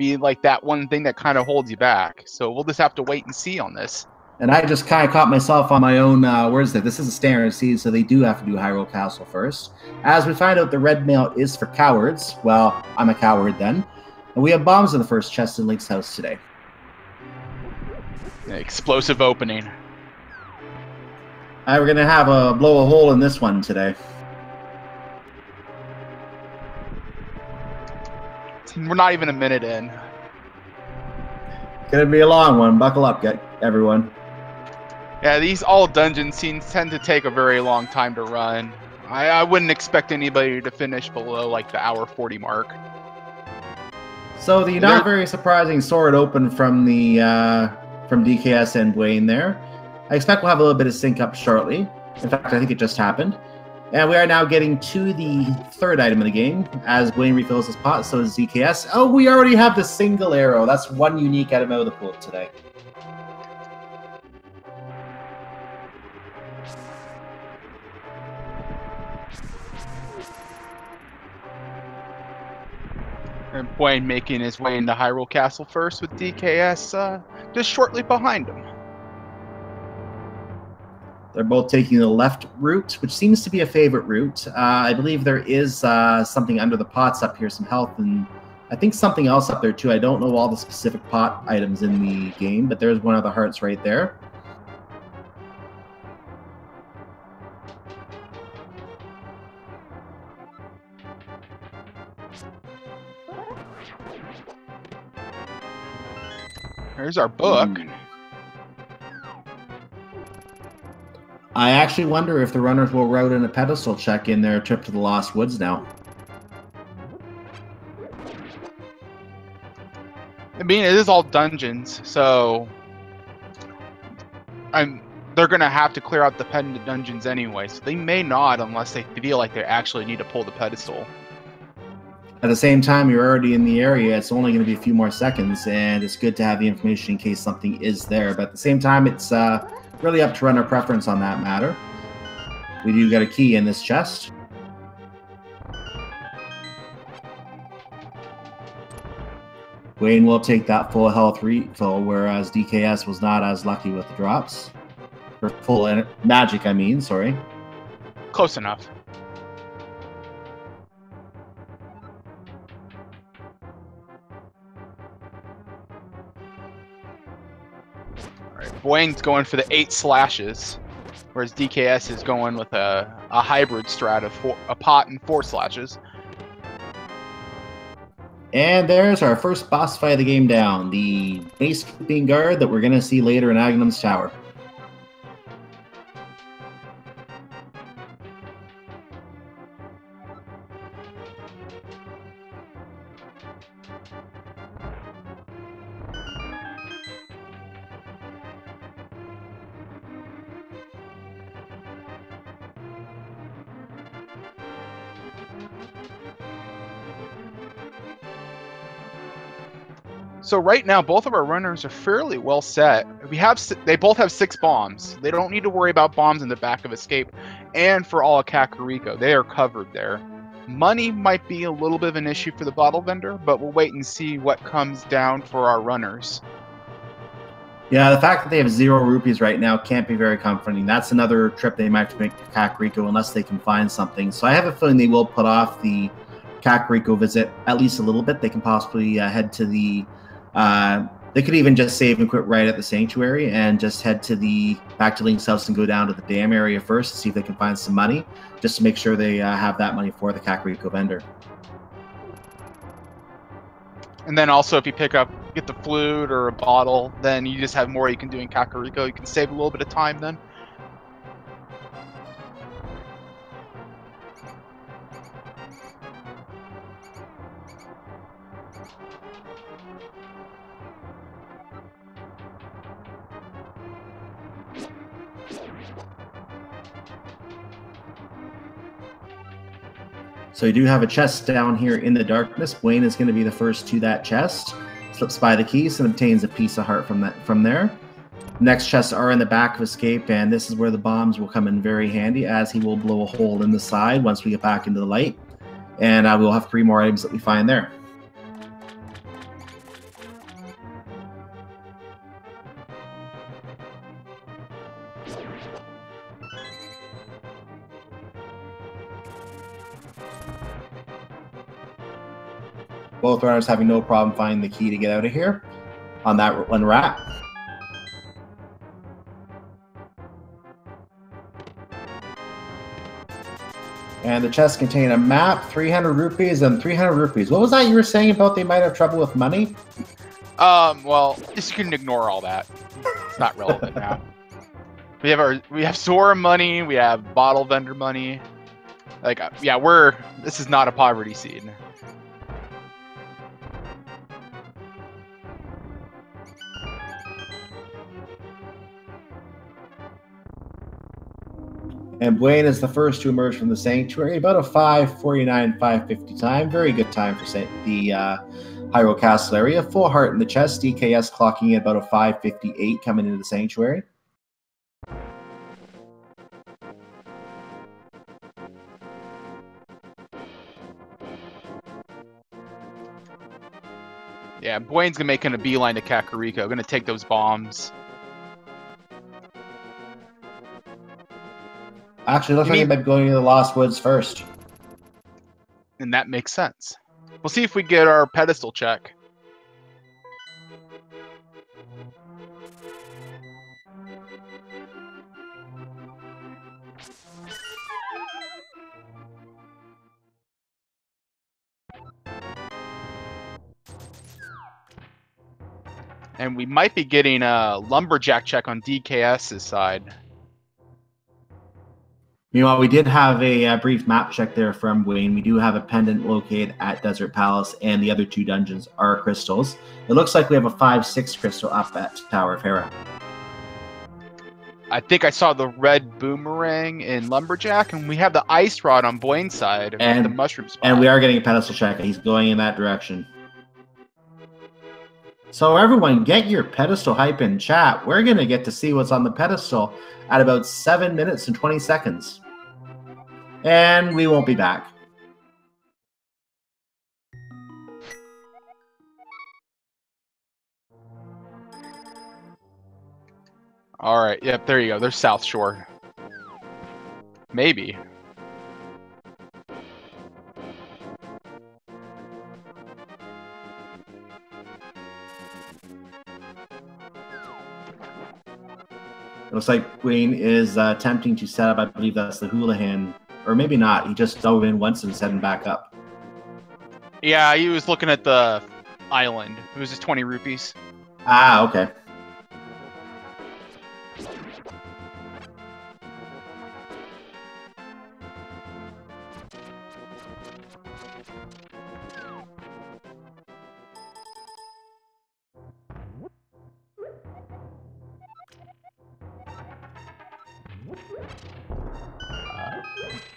be like that one thing that kind of holds you back. So we'll just have to wait and see on this. And I just kind of caught myself on my own words there. This is a standard seed, so they do have to do Hyrule Castle first. As we find out, the red mail is for cowards. Well, I'm a coward then. And we have bombs in the first chest in Link's house today. Explosive opening. We're going to have a blow a hole in this one today. We're not even a minute in. Going to be a long one. Buckle up, everyone. Yeah, these all dungeon scenes tend to take a very long time to run. I wouldn't expect anybody to finish below like the hour 40 mark. So the not very surprising sword open from the from DKS and Buane there. I expect we'll have a little bit of sync up shortly. In fact, I think it just happened. And we are now getting to the third item of the game. As Buane refills his pot, so does DKS. Oh, we already have the single arrow. That's one unique item out of the pool today. And Buane making his way into Hyrule Castle first with DKS just shortly behind him. They're both taking the left route, which seems to be a favorite route. I believe there is something under the pots up here, some health, and I think something else up there too. I don't know all the specific pot items in the game, but there's one of the hearts right there. There's our book. I actually wonder if the runners will route in a pedestal check in their trip to the Lost Woods now. I mean, it is all dungeons, so they're going to have to clear out the pendant dungeons anyway, so they may not unless they feel like they actually need to pull the pedestal. At the same time, you're already in the area. It's only going to be a few more seconds, and it's good to have the information in case something is there. But at the same time, it's really up to runner preference on that matter. We do get a key in this chest. Buane will take that full health refill, whereas DKS was not as lucky with the drops. Or full magic, I mean, sorry. Close enough. Buane's going for the 8 slashes, whereas DKS is going with a hybrid strat of a pot and 4 slashes. And there's our first boss fight of the game down, the base keeping guard that we're going to see later in Aghanim's Tower. So right now, both of our runners are fairly well set. They both have 6 bombs. They don't need to worry about bombs in the back of Escape, and for all of Kakariko, they are covered there. Money might be a little bit of an issue for the bottle vendor, but we'll wait and see what comes down for our runners. Yeah, the fact that they have 0 rupees right now can't be very comforting. That's another trip they might have to make to Kakariko unless they can find something. So I have a feeling they will put off the Kakariko visit at least a little bit. They can possibly head to the they could even just save and quit right at the sanctuary and just head to back to Link's house and go down to the dam area first to see if they can find some money, just to make sure they have that money for the Kakariko vendor. And then also if you get the flute or a bottle, then you just have more you can do in Kakariko. You can save a little bit of time then. So you do have a chest down here in the darkness. Buane is going to be the first to that chest. Slips by the keys and obtains a piece of heart from there. Next chests are in the back of Escape, and this is where the bombs will come in very handy, as he will blow a hole in the side once we get back into the light. And we'll have 3 more items that we find there. Both runners having no problem finding the key to get out of here on that one rat. And the chest contained a map, 300 rupees, and 300 rupees. What was that you were saying about they might have trouble with money? Well, just you can ignore all that. It's not relevant now. We have Zora money, we have bottle vendor money. Like, yeah, this is not a poverty scene. And Buane is the first to emerge from the sanctuary, about a 5:49, 5:50 time. Very good time for the Hyrule Castle area. Full heart in the chest. DKS clocking at about a 5:58 coming into the sanctuary. Yeah, Buane's gonna make a beeline to Kakariko. Gonna take those bombs. Actually, looks like he might be going to the Lost Woods first. And that makes sense. We'll see if we get our pedestal check. And we might be getting a lumberjack check on DKS's side. Meanwhile, we did have a brief map check there from Buane. We do have a pendant located at Desert Palace, and the other two dungeons are crystals. It looks like we have a 5/6 crystal up at Tower of Hera. I think I saw the red boomerang in lumberjack, and we have the ice rod on Buane's side at the mushroom spot. And we are getting a pedestal check. He's going in that direction. So everyone, get your pedestal hype in chat. We're going to get to see what's on the pedestal at about 7 minutes and 20 seconds. And we won't be back. All right, yep, there you go. There's South Shore. Maybe. It looks like Buane is attempting to set up, I believe that's the Houlihan, or maybe not. He just dove in once and is heading back up. Yeah, he was looking at the island. It was just 20 rupees. Ah, okay.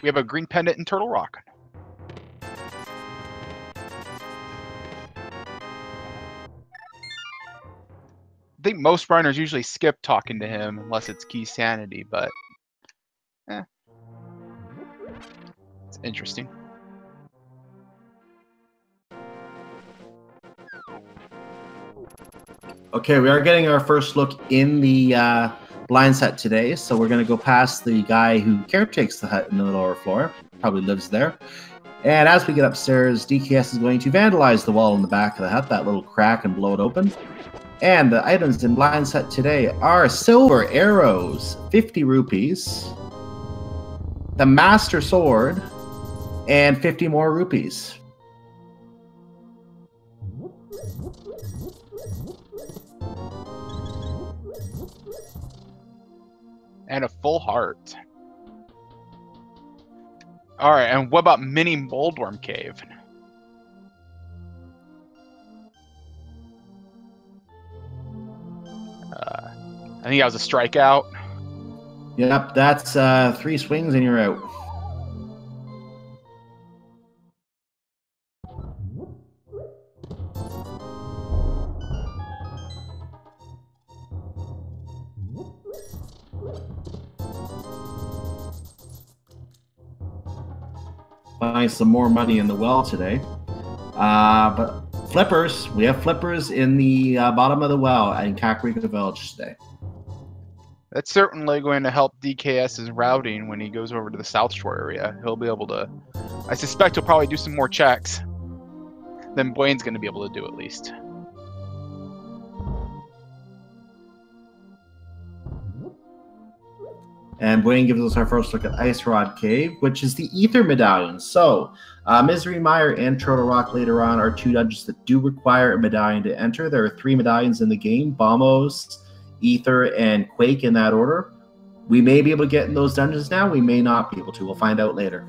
We have a green pendant in Turtle Rock. I think most runners usually skip talking to him unless it's key sanity, but it's interesting. Okay, we are getting our first look in the blind set today, so we're going to go past the guy who caretakes the hut in the lower floor, probably lives there. And as we get upstairs, DKS is going to vandalize the wall in the back of the hut, that little crack, and blow it open. And the items in blind set today are silver arrows, 50 rupees, the master sword, and 50 more rupees. And a full heart. Alright, and what about Mini Moldworm Cave? I think that was a strikeout. Yep, that's 3 swings and you're out. Find some more money in the well today. But flippers, we have flippers in the bottom of the well in Kakariko Village today. That's certainly going to help DKS's routing when he goes over to the South Shore area. He'll be able to... I suspect he'll probably do some more checks than Buane's going to be able to do, at least. And Buane gives us our first look at Ice Rod Cave, which is the Ether Medallion. So, Misery Mire and Turtle Rock later on are two dungeons that do require a medallion to enter. There are 3 medallions in the game, Bombos, Ether, and Quake in that order. We may be able to get in those dungeons now. We may not be able to. We'll find out later.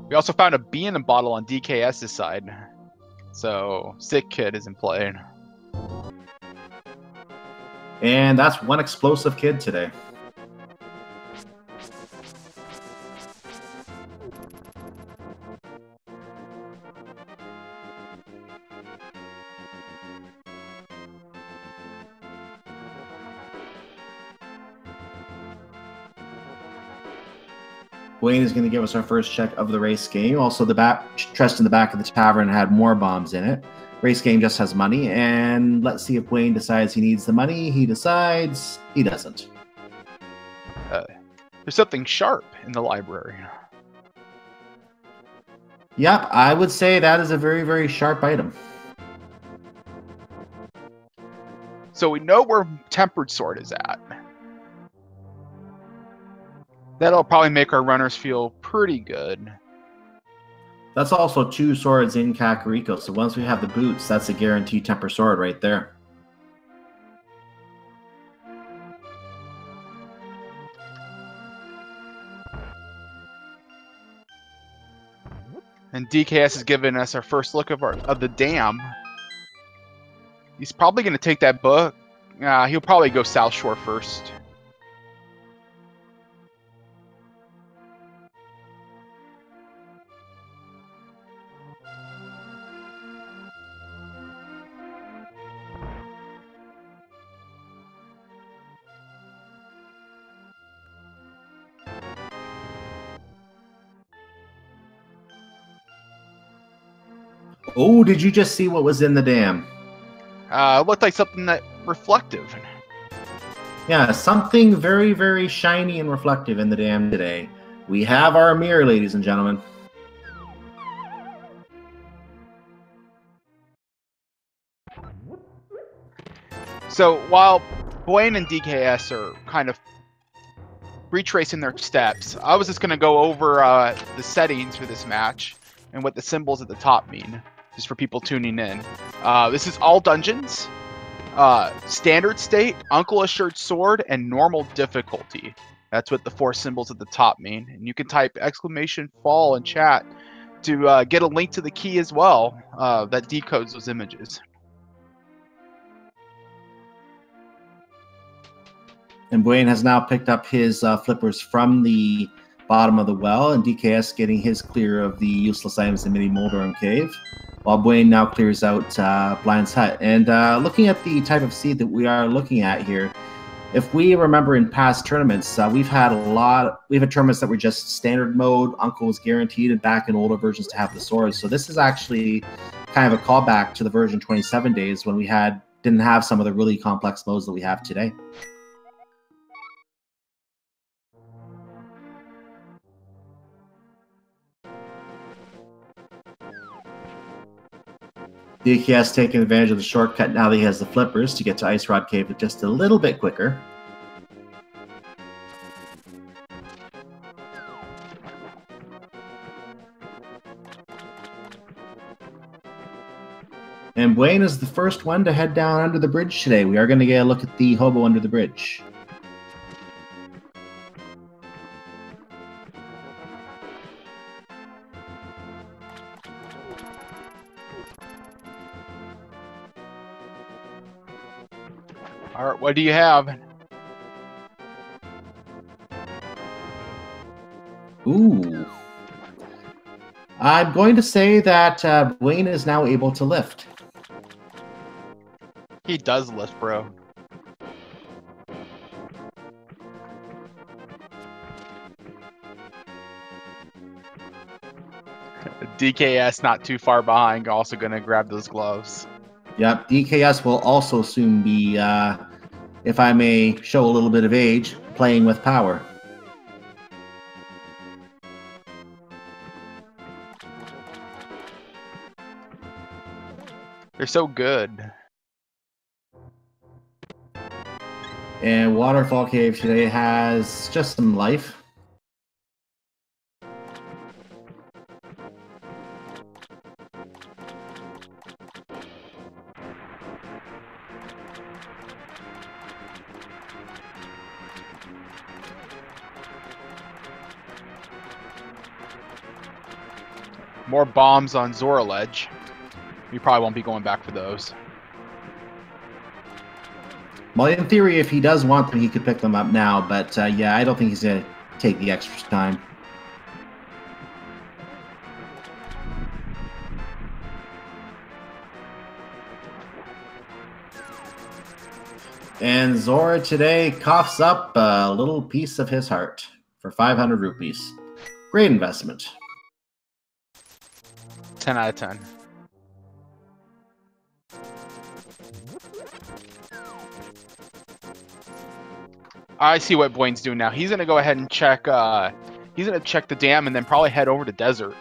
We also found a bee in a bottle on DKS's side. So, Sick Kid is in play. And that's one explosive kid today. Buane is going to give us our first check of the race game. Also, the chest in the back of the tavern had more bombs in it. Race game just has money, and let's see if Buane decides he needs the money. He decides he doesn't. There's something sharp in the library. Yep, I would say that is a very, very sharp item. So we know where Tempered Sword is at. That'll probably make our runners feel pretty good. That's also 2 swords in Kakariko, so once we have the boots, that's a guaranteed temper sword right there. And DKS has given us our first look of the dam. He's probably going to take that book. He'll probably go South Shore first. Oh, did you just see what was in the dam? It looked like something that reflective. Yeah, something very, very shiny and reflective in the dam today. We have our mirror, ladies and gentlemen. So while Buane and DKS are kind of retracing their steps, I was just going to go over the settings for this match and what the symbols at the top mean, just for people tuning in. This is all dungeons, standard state, Uncle Assured Sword, and normal difficulty. That's what the 4 symbols at the top mean. And you can type !fall in chat to get a link to the key as well that decodes those images. And Buane has now picked up his flippers from the bottom of the well, and DKS getting his clear of the useless items in Mini Moldorm Cave, while Buane now clears out Blind's Hut. And looking at the type of seed that we are looking at here, if we remember in past tournaments, we've had tournaments that were just standard mode, Uncle was guaranteed, and back in older versions to have the swords. So this is actually kind of a callback to the version 27 days when we didn't have some of the really complex modes that we have today. DKS taking advantage of the shortcut now that he has the flippers to get to Ice Rod Cave just a little bit quicker. And Buane is the first one to head down under the bridge today. We are going to get a look at the hobo under the bridge. All right, what do you have? Ooh. I'm going to say that Buane is now able to lift. He does lift, bro. DKS not too far behind, also going to grab those gloves. Yep, DKS will also soon be if I may show a little bit of age, playing with power. They're so good. And Waterfall Cave today has just some life. More bombs on Zora Ledge. We probably won't be going back for those. Well, in theory, if he does want them, he could pick them up now. But yeah, I don't think he's going to take the extra time. And Zora today coughs up a little piece of his heart for 500 rupees. Great investment. 10 out of 10. I see what Buane's doing now. He's gonna go ahead and check. He's gonna check the dam and then probably head over to desert.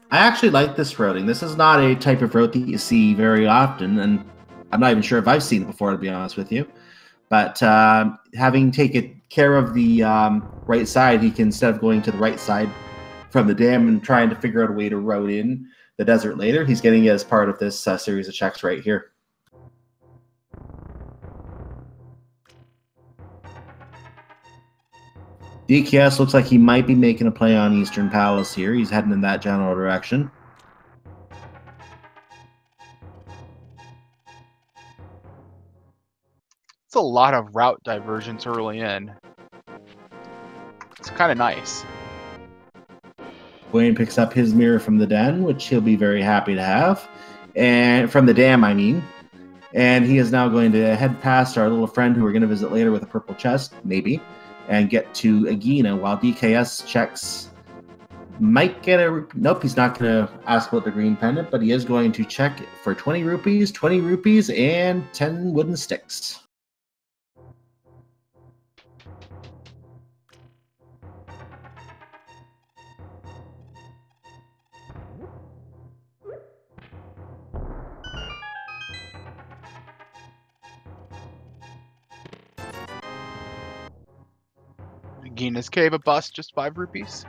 I actually like this routing. This is not a type of route that you see very often, and I'm not even sure if I've seen it before, to be honest with you. But having taken care of the right side, he can, instead of going to the right side from the dam and trying to figure out a way to route in the desert later, he's getting it as part of this series of checks right here. dKs looks like he might be making a play on Eastern Palace here. He's heading in that general direction. It's a lot of route divergence early in. It's kind of nice. Buane picks up his mirror from the den, which he'll be very happy to have. And from the dam, I mean. And he is now going to head past our little friend who we're going to visit later with a purple chest, maybe, and get to Agina, while dKs checks might get a... Nope, he's not going to ask about the green pendant, but he is going to check for 20 rupees, and 10 wooden sticks. Gina's Cave, a bus, just 5 rupees.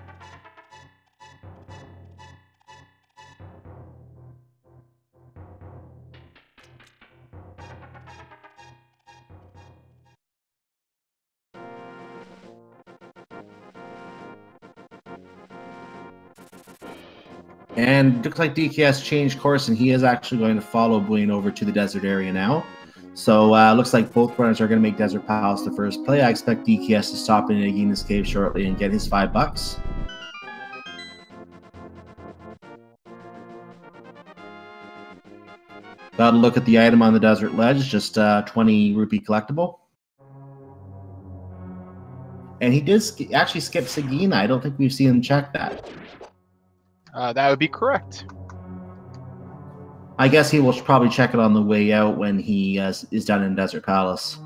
And looks like dKs changed course, and he is actually going to follow Buane over to the desert area now. So looks like both runners are going to make Desert Palace the first play. I expect dKs to stop in Agina's Cave shortly and get his $5. Got to look at the item on the desert ledge, just 20 rupee collectible. And he did actually skip Sagina. I don't think we've seen him check that. That would be correct. I guess he will probably check it on the way out when he is done in Desert Palace.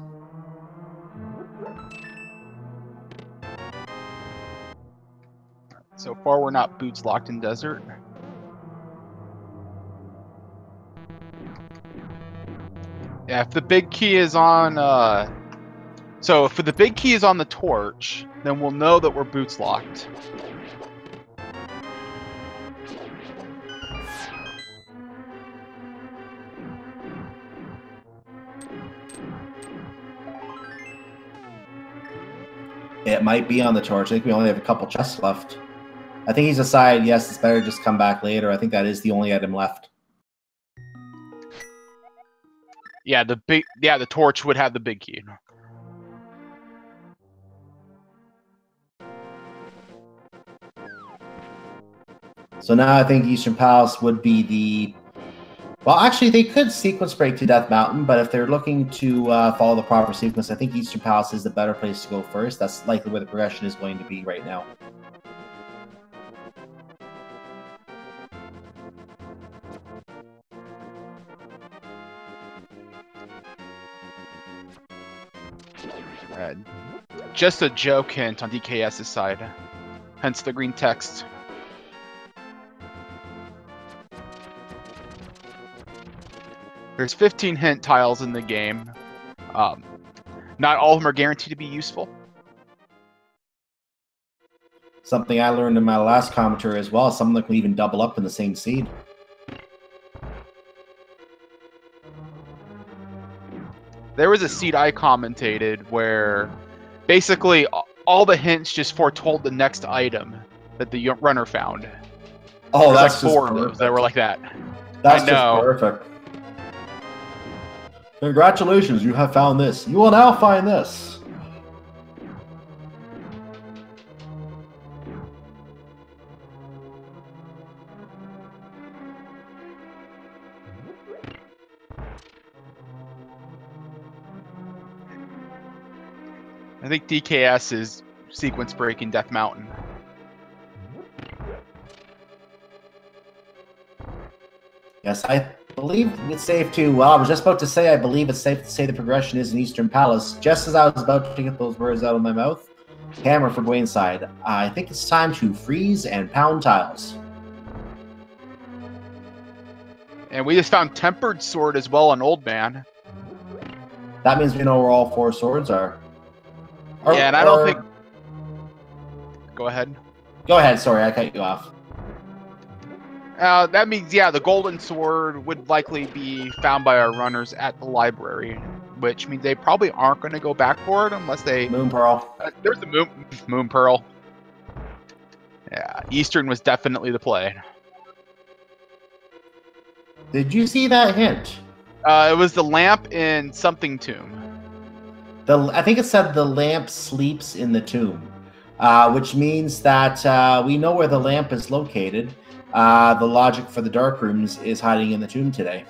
So far, we're not boots locked in desert. Yeah, if the big key is on... So if the big key is on the torch, then we'll know that we're boots locked. It might be on the torch. I think we only have a couple chests left. I think he's decided, yes, it's better just come back later. I think that is the only item left. Yeah, the torch would have the big key. So now I think Eastern Palace would be the... Well, actually, they could sequence break to Death Mountain, but if they're looking to follow the proper sequence, I think Eastern Palace is the better place to go first. That's likely where the progression is going to be right now. Uh, just a joke hint on DKS's side. Hence the green text. There's 15 hint tiles in the game. Not all of them are guaranteed to be useful. Something I learned in my last commentary as well. Some of them can even double up in the same seed. There was a seed I commentated where basically all the hints just foretold the next item that the runner found. Oh, There's that's like 4 just of those that were like that. That's I know. just perfect. Congratulations, you have found this. You will now find this. I think DKS is sequence breaking Death Mountain. Yes, I believe it's safe to... Well, I was just about to say I believe it's safe to say the progression is in Eastern Palace. Just as I was about to get those words out of my mouth, hammer for Buane's side. I think it's time to freeze and pound tiles. And we just found Tempered Sword as well on Old Man. That means we know where all 4 swords are. Yeah, and I don't think... Go ahead. Go ahead, sorry, I cut you off. That means, yeah, the Golden Sword would likely be found by our runners at the library, which means they probably aren't going to go back for it unless they... Moon Pearl. There's the Moon Pearl. Yeah, Eastern was definitely the play. Did you see that hint? It was the lamp in something tomb. I think it said the lamp sleeps in the tomb, which means that we know where the lamp is located. The logic for the dark rooms is hiding in the tomb today.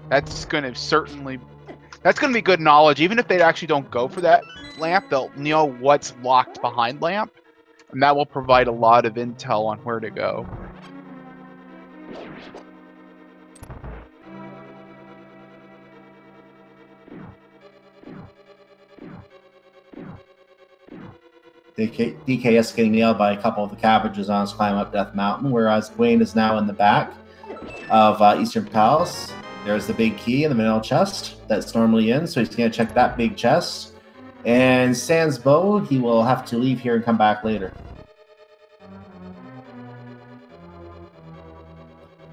That's going to be good knowledge. Even if they actually don't go for that lamp, they'll know what's locked behind lamp, and that will provide a lot of intel on where to go. DKS getting nailed by a couple of the cabbages on his climb up Death Mountain, whereas Buane is now in the back of Eastern Palace. There's the big key in the middle chest that's normally in, so he's going to check that big chest. And sans bow, he will have to leave here and come back later.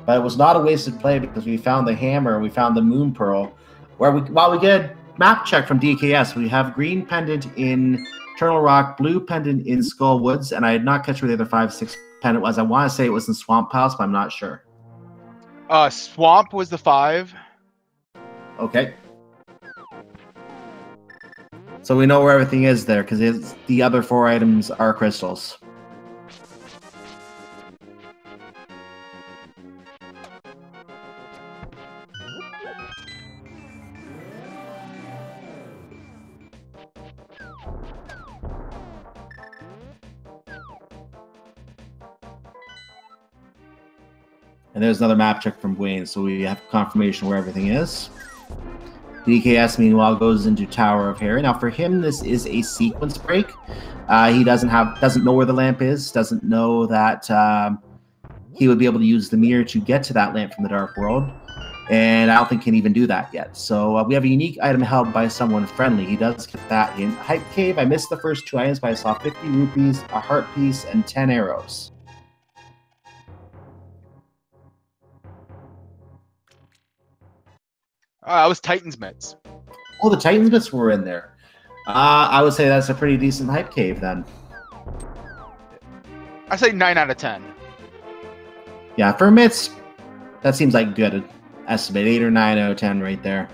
But it was not a wasted play because we found the hammer, we found the Moon Pearl. While we get a map check from DKS, we have green pendant in Turtle Rock, blue pendant in Skull Woods, and I did not catch where the other 5-6 pendant was. I want to say it was in Swamp Palace, but I'm not sure. Swamp was the 5. Okay. So we know where everything is there, because the other 4 items are crystals. And there's another map check from Buane, so we have confirmation where everything is. DKS, meanwhile, goes into Tower of Harry. Now, for him, this is a sequence break. He doesn't know where the lamp is, doesn't know that he would be able to use the mirror to get to that lamp from the Dark World, and I don't think can even do that yet. So we have a unique item held by someone friendly. He does get that in Hype Cave. I missed the first 2 items, but I saw 50 rupees, a heart piece, and 10 arrows. It was Titan's Mitts. Oh, the Titan's Mitts were in there. I would say that's a pretty decent Hype Cave then. I say 9 out of 10. Yeah, for Mitts, that seems like good estimate. 8 or 9 out of 10 right there.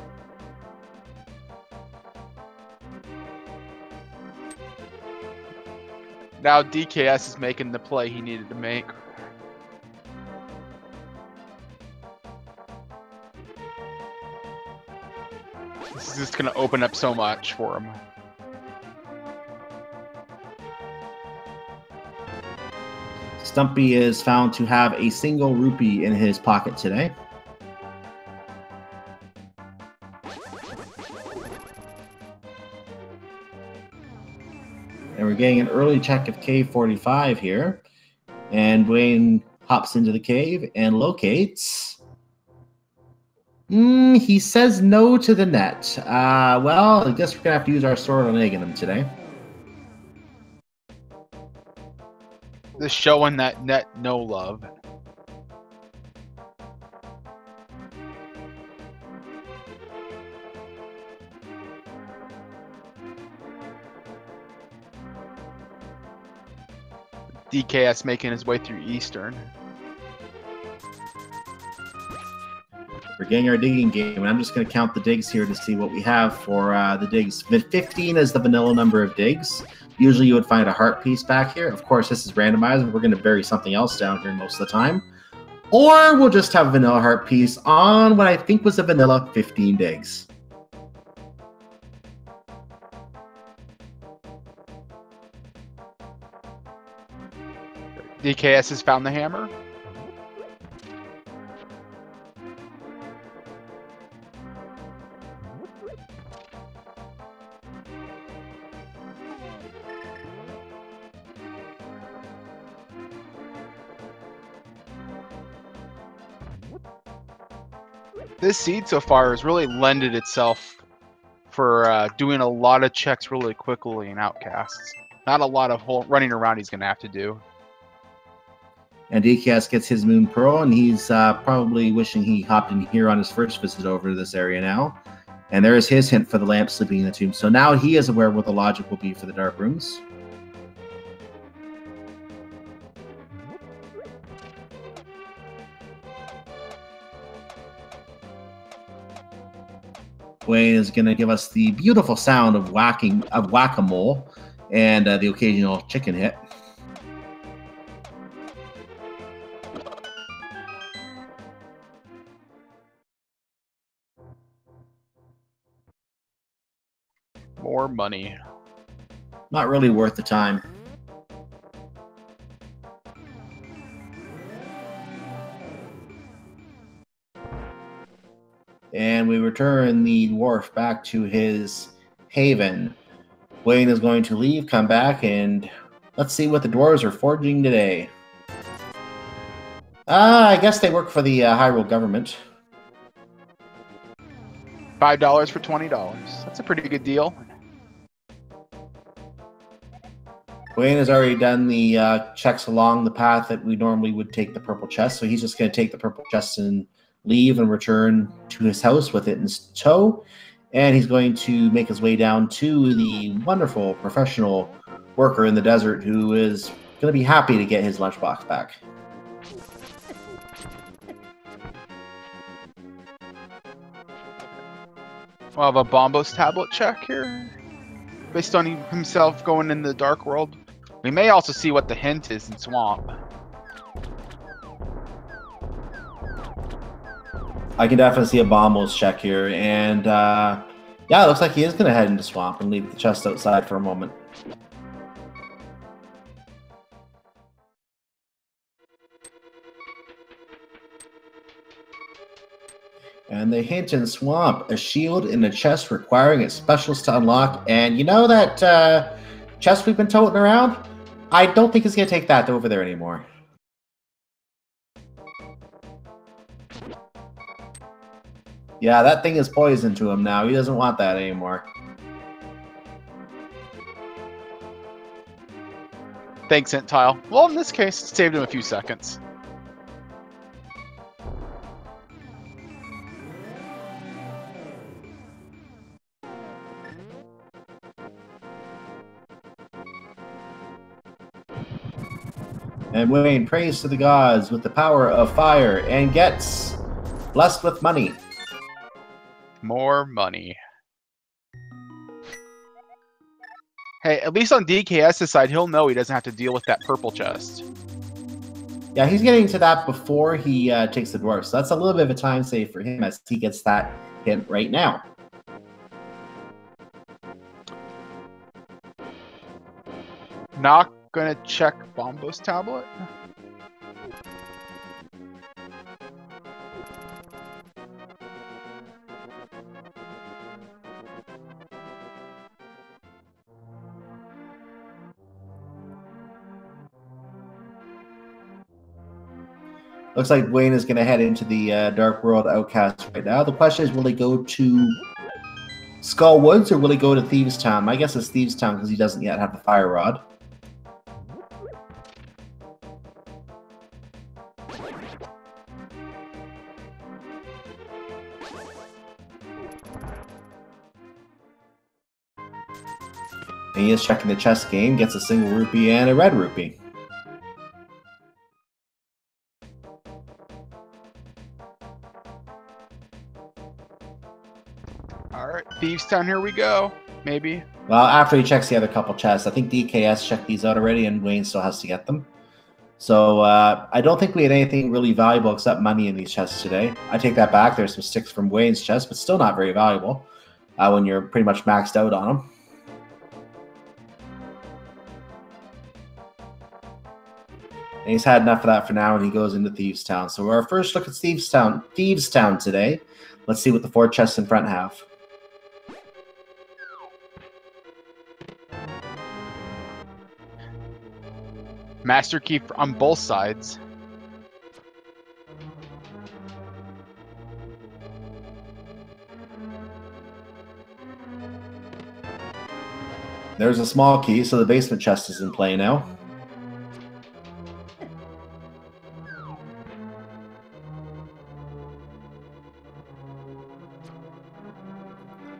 Now DKS is making the play he needed to make. This is just going to open up so much for him. Stumpy is found to have a single rupee in his pocket today. And we're getting an early check of cave 45 here. And Buane hops into the cave and locates. He says no to the net. Well, I guess we're going to have to use our sword on egging him today. Just showing that net no love. DKS making his way through Eastern. We're getting our digging game, and I'm just going to count the digs here to see what we have for the digs. 15 is the vanilla number of digs. Usually you would find a heart piece back here. Of course, this is randomized. We're going to bury something else down here most of the time. Or we'll just have a vanilla heart piece on what I think was a vanilla 15 digs. DKS has found the hammer. This seed so far has really lended itself for doing a lot of checks really quickly in Outcasts. Not a lot of running around he's going to have to do. And DKS gets his Moon Pearl, and he's probably wishing he hopped in here on his first visit over to this area now. And there is his hint for the lamp sleeping in the tomb. So now he is aware what the logic will be for the dark rooms. Buane is going to give us the beautiful sound of whack-a-mole and the occasional chicken hit. More money. Not really worth the time. And we return the dwarf back to his haven. Buane is going to leave, come back, and let's see what the dwarves are forging today. I guess they work for the Hyrule government. $5 for $20. That's a pretty good deal. Buane has already done the checks along the path that we normally would take the purple chest, so he's just going to take the purple chest and leave and return to his house with it in tow. And he's going to make his way down to the wonderful professional worker in the desert who is going to be happy to get his lunchbox back. We'll have a Bombos tablet check here. Based on himself going in the dark world. We may also see what the hint is in Swamp. I can definitely see a Bombos check here. And yeah, it looks like he is going to head into Swamp and leave the chest outside for a moment. And the hint in Swamp, a shield in a chest requiring a specialist to unlock. And you know that chest we've been toting around? I don't think it's going to take that over there anymore. Yeah, that thing is poison to him now. He doesn't want that anymore. Thanks, Hint Tile. Well, in this case, it saved him a few seconds. And Buane prays to the gods with the power of fire and gets blessed with money. More money. Hey, at least on DKS's side, he'll know he doesn't have to deal with that purple chest. Yeah, he's getting to that before he takes the dwarf. So that's a little bit of a time save for him as he gets that hint right now. Not gonna check Bombos tablet. Looks like Buane is going to head into the Dark World Outcast right now. The question is, will he go to Skull Woods or will he go to Thieves Town? My guess is Thieves Town because he doesn't yet have the Fire Rod. And he is checking the chess game, gets a single rupee and a red rupee. Alright, Thieves Town, here we go. Maybe. Well, after he checks the other couple chests, I think DKS checked these out already, and Buane still has to get them. So I don't think we had anything really valuable except money in these chests today. I take that back. There's some sticks from Buane's chest, but still not very valuable when you're pretty much maxed out on them. And he's had enough of that for now, and he goes into Thieves Town. So our first look at Thieves Town today. Let's see what the 4 chests in front have. Master key on both sides. There's a small key, so the basement chest is in play now.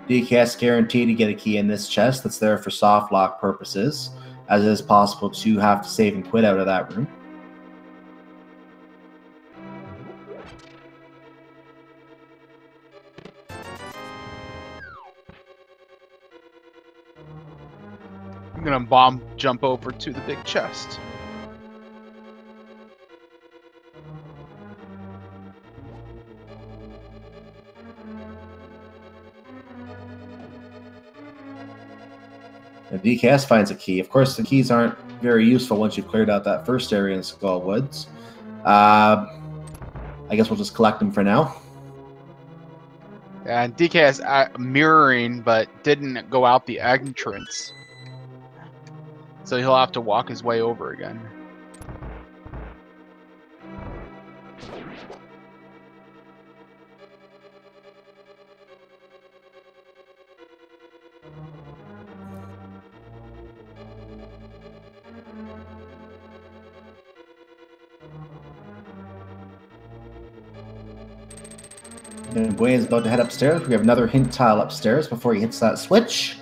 DKS guaranteed to get a key in this chest that's there for soft lock purposes, as it is possible to have to save and quit out of that room. I'm gonna bomb jump over to the big chest. And DKS finds a key. Of course, the keys aren't very useful once you've cleared out that first area in Skull Woods. I guess we'll just collect them for now. And DKS mirroring, but didn't go out the entrance. So he'll have to walk his way over again. And Buane is about to head upstairs. We have another hint tile upstairs before he hits that switch.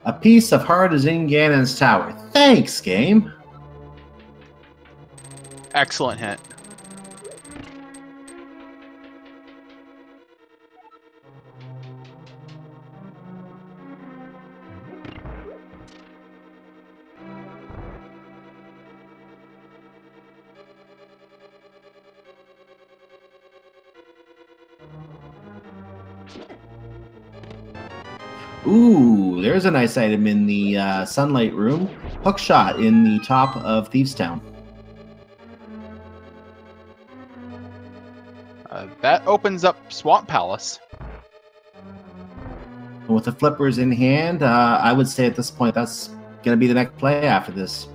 A piece of heart is in Ganon's tower. Thanks, game. Excellent hint. Ooh, there's a nice item in the sunlight room. Hookshot in the top of Thieves Town. That opens up Swamp Palace. And with the flippers in hand, I would say at this point that's going to be the next play after this.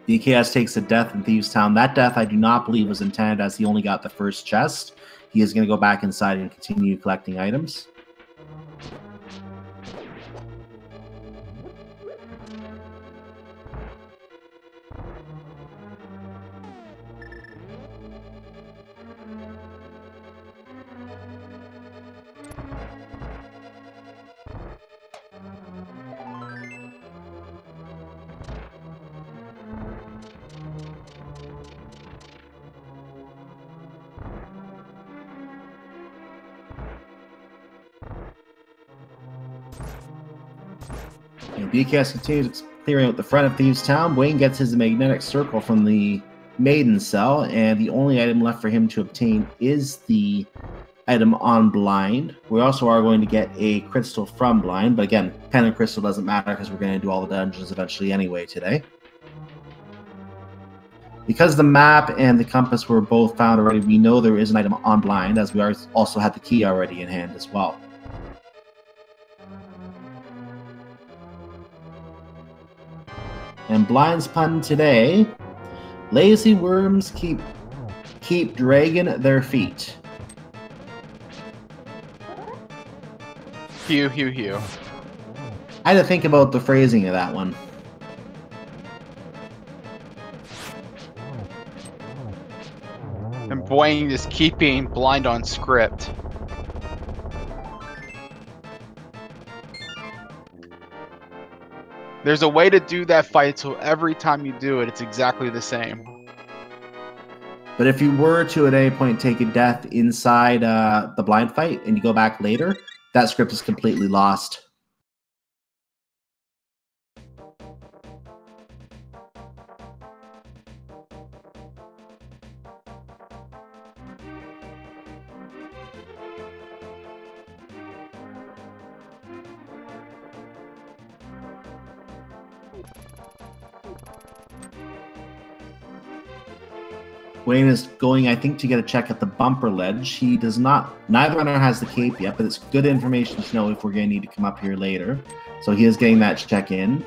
DKS takes a death in Thieves Town. That death I do not believe was intended, as he only got the first chest. He is going to go back inside and continue collecting items. And DKS continues clearing out the front of Thieves Town. Buane gets his magnetic circle from the Maiden Cell, and the only item left for him to obtain is the item on Blind. We also are going to get a crystal from Blind, but again, pen and crystal doesn't matter because we're going to do all the dungeons eventually anyway today. Because the map and the compass were both found already, we know there is an item on blind, as we also had the key already in hand as well. And blind's pun today: lazy worms keep dragging their feet. Hew, hew, hew. I had to think about the phrasing of that one. And Buane is keeping blind on script. There's a way to do that fight, so every time you do it, it's exactly the same. But if you were to at any point take a death inside the blind fight and you go back later, that script is completely lost. Buane is going, I think, to get a check at the bumper ledge. He does not, neither runner has the cape yet, but it's good information to know if we're going to need to come up here later. So he is getting that check in.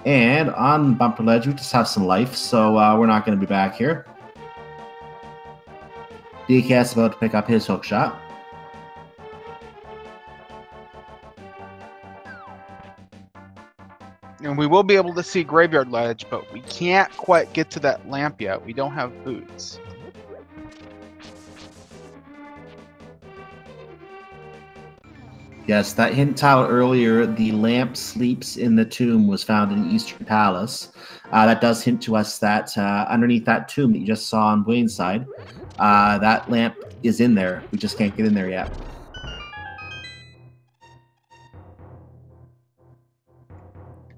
And on bumper ledge, we just have some life, so we're not going to be back here. dKs is about to pick up his hook shot. And we will be able to see Graveyard Ledge, but we can't quite get to that lamp yet. We don't have boots. Yes, that hint tile earlier, the lamp sleeps in the tomb, was found in Eastern Palace. That does hint to us that underneath that tomb that you just saw on Buane's side, that lamp is in there. We just can't get in there yet.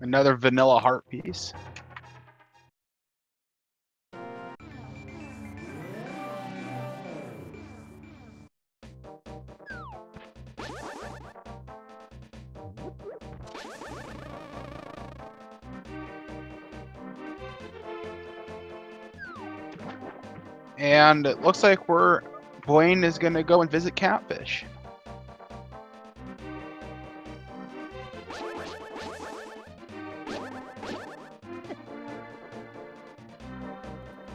Another vanilla heart piece. And it looks like Buane is going to go and visit Catfish.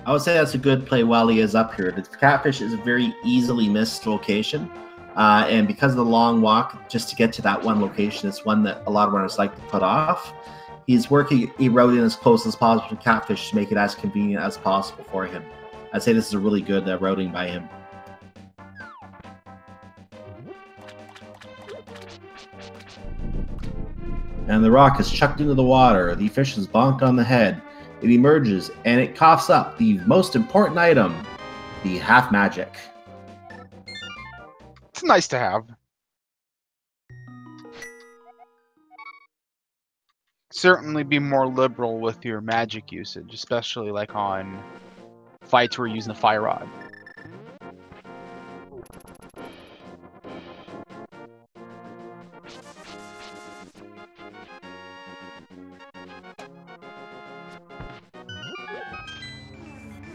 I would say that's a good play while he is up here. The Catfish is a very easily missed location. And because of the long walk just to get to that one location, it's one that a lot of runners like to put off. He's working a route in as close as possible to Catfish to make it as convenient as possible for him. I'd say this is a really good routing by him. And the rock is chucked into the water. The fish is bonked on the head. It emerges, and it coughs up the most important item, the half magic. It's nice to have. Certainly be more liberal with your magic usage, especially like on fights where you're using the fire rod.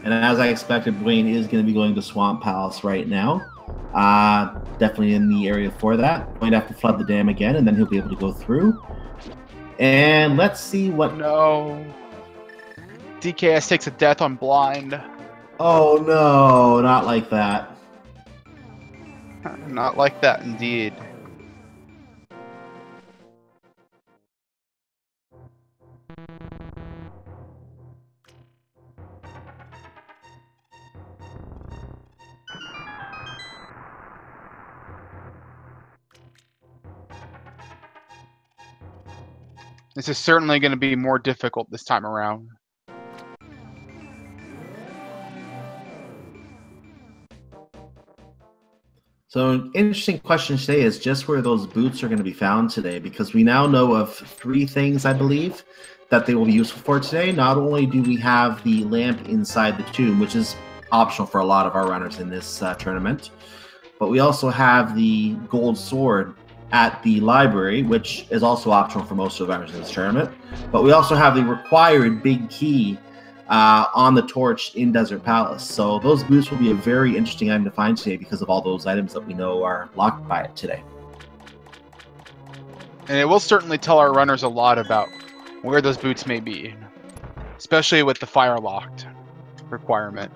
And as I expected, Buane is going to be going to Swamp Palace right now. Definitely in the area for that. Going to have to flood the dam again, and then he'll be able to go through. And let's see what... No. dKs takes a death on blind. Oh no, not like that. Not like that indeed. This is certainly going to be more difficult this time around. So an interesting question today is just where those boots are going to be found today, because we now know of 3 things, I believe, that they will be useful for today. Not only do we have the lamp inside the tomb, which is optional for a lot of our runners in this tournament, but we also have the gold sword at the library, which is also optional for most of the runners in this tournament. But we also have the required big key on the torch in Desert Palace. So those boots will be a very interesting item to find today because of all those items that we know are locked by it today. And it will certainly tell our runners a lot about where those boots may be, especially with the fire locked requirement.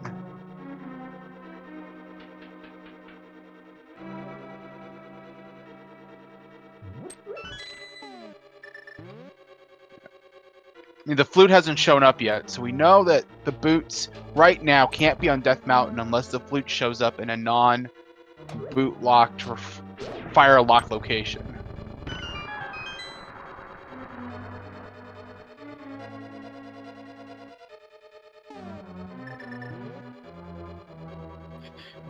I mean, the flute hasn't shown up yet, so we know that the boots right now can't be on Death Mountain unless the flute shows up in a non-boot locked or fire locked location.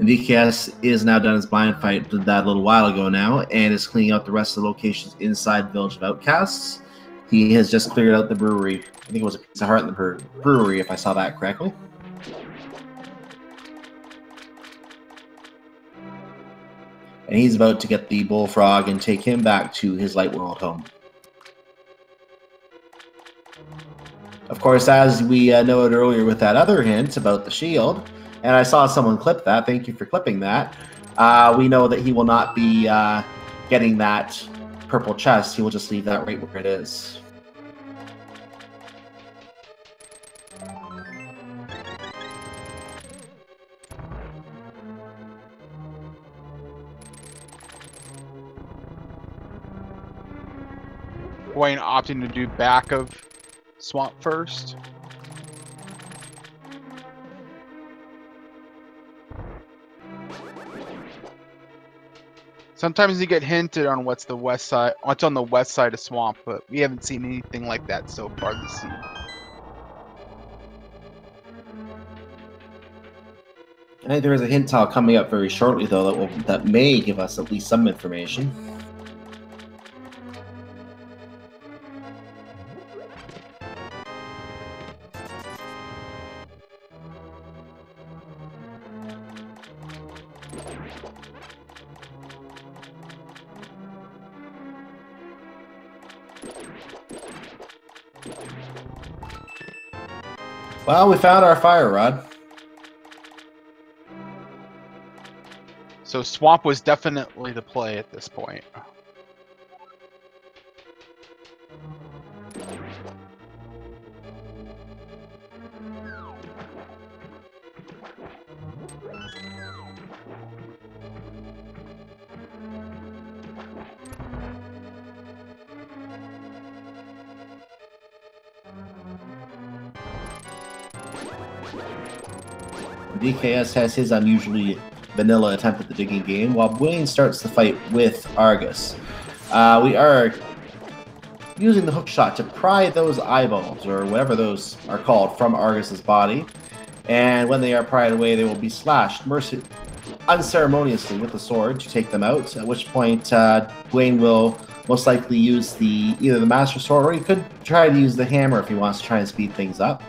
And DKS is now done his blind fight, did that a little while ago now, and is cleaning out the rest of the locations inside Village of Outcasts. He has just cleared out the brewery. I think it was a Pizza Hut in the brewery, if I saw that correctly. And he's about to get the bullfrog and take him back to his light world home. Of course, as we noted earlier with that other hint about the shield, and I saw someone clip that, thank you for clipping that, we know that he will not be getting that purple chest. He will just leave that right where it is. Buane opting to do back of swamp first. Sometimes you get hinted on what's on the west side of swamp, but we haven't seen anything like that so far this season. I think there is a hint tile coming up very shortly, though, that may give us at least some information. Well, we found our fire rod. So swamp was definitely the play at this point. DKS has his unusually vanilla attempt at the digging game, while Buane starts the fight with Argus. We are using the hook shot to pry those eyeballs, or whatever those are called, from Argus's body. And when they are pried away, they will be slashed unceremoniously with the sword to take them out, at which point Buane will most likely use either the Master Sword, or he could try to use the hammer if he wants to try and speed things up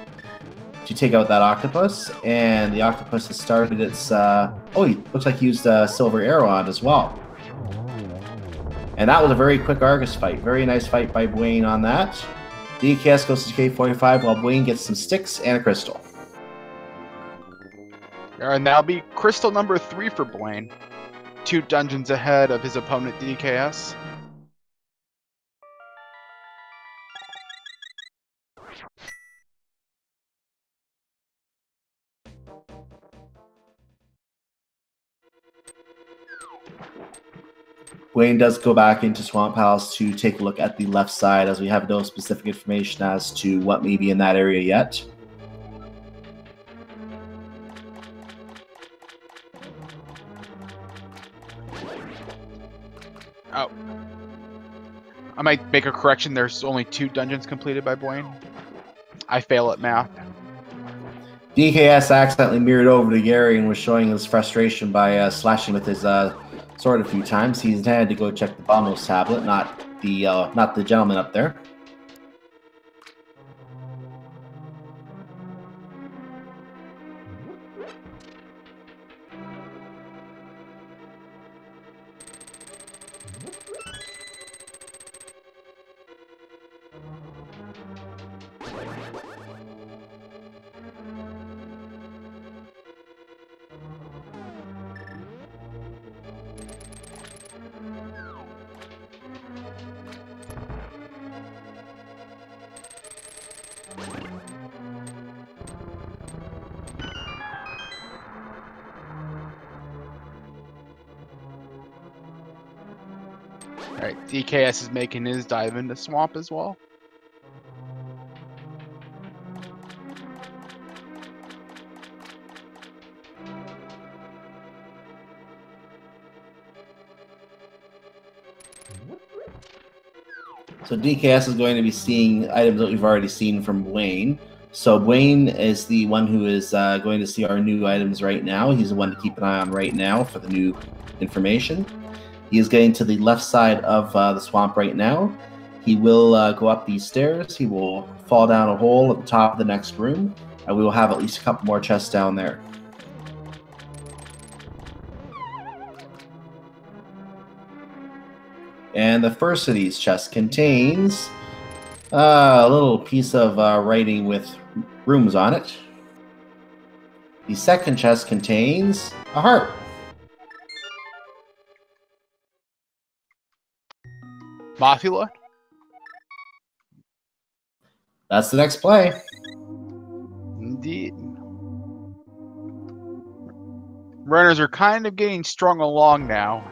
to take out that octopus. And the octopus has started its he looks like he used a silver arrow on it as well. And that was a very quick Argus fight. Very nice fight by Buane on that. DKS goes to K45 while Buane gets some sticks and a crystal. And that'll be crystal number 3 for Buane. 2 dungeons ahead of his opponent DKS. Buane does go back into Swamp Palace to take a look at the left side, as we have no specific information as to what may be in that area yet. Oh. I might make a correction. There's only 2 dungeons completed by Buane. I fail at math. DKS accidentally mirrored over to Gary and was showing his frustration by slashing with his sword a few times. He's had to go check the Bombos tablet, not the gentleman up there. Right, DKS is making his dive into swamp as well. So DKS is going to be seeing items that we've already seen from Buane. So Buane is the one who is going to see our new items right now. He's the one to keep an eye on right now for the new information. He is getting to the left side of the swamp right now. He will go up these stairs. He will fall down a hole at the top of the next room, and we will have at least a couple more chests down there. And the first of these chests contains a little piece of writing with rooms on it. The second chest contains a heart. Mothula? That's the next play. Indeed. Runners are kind of getting strung along now.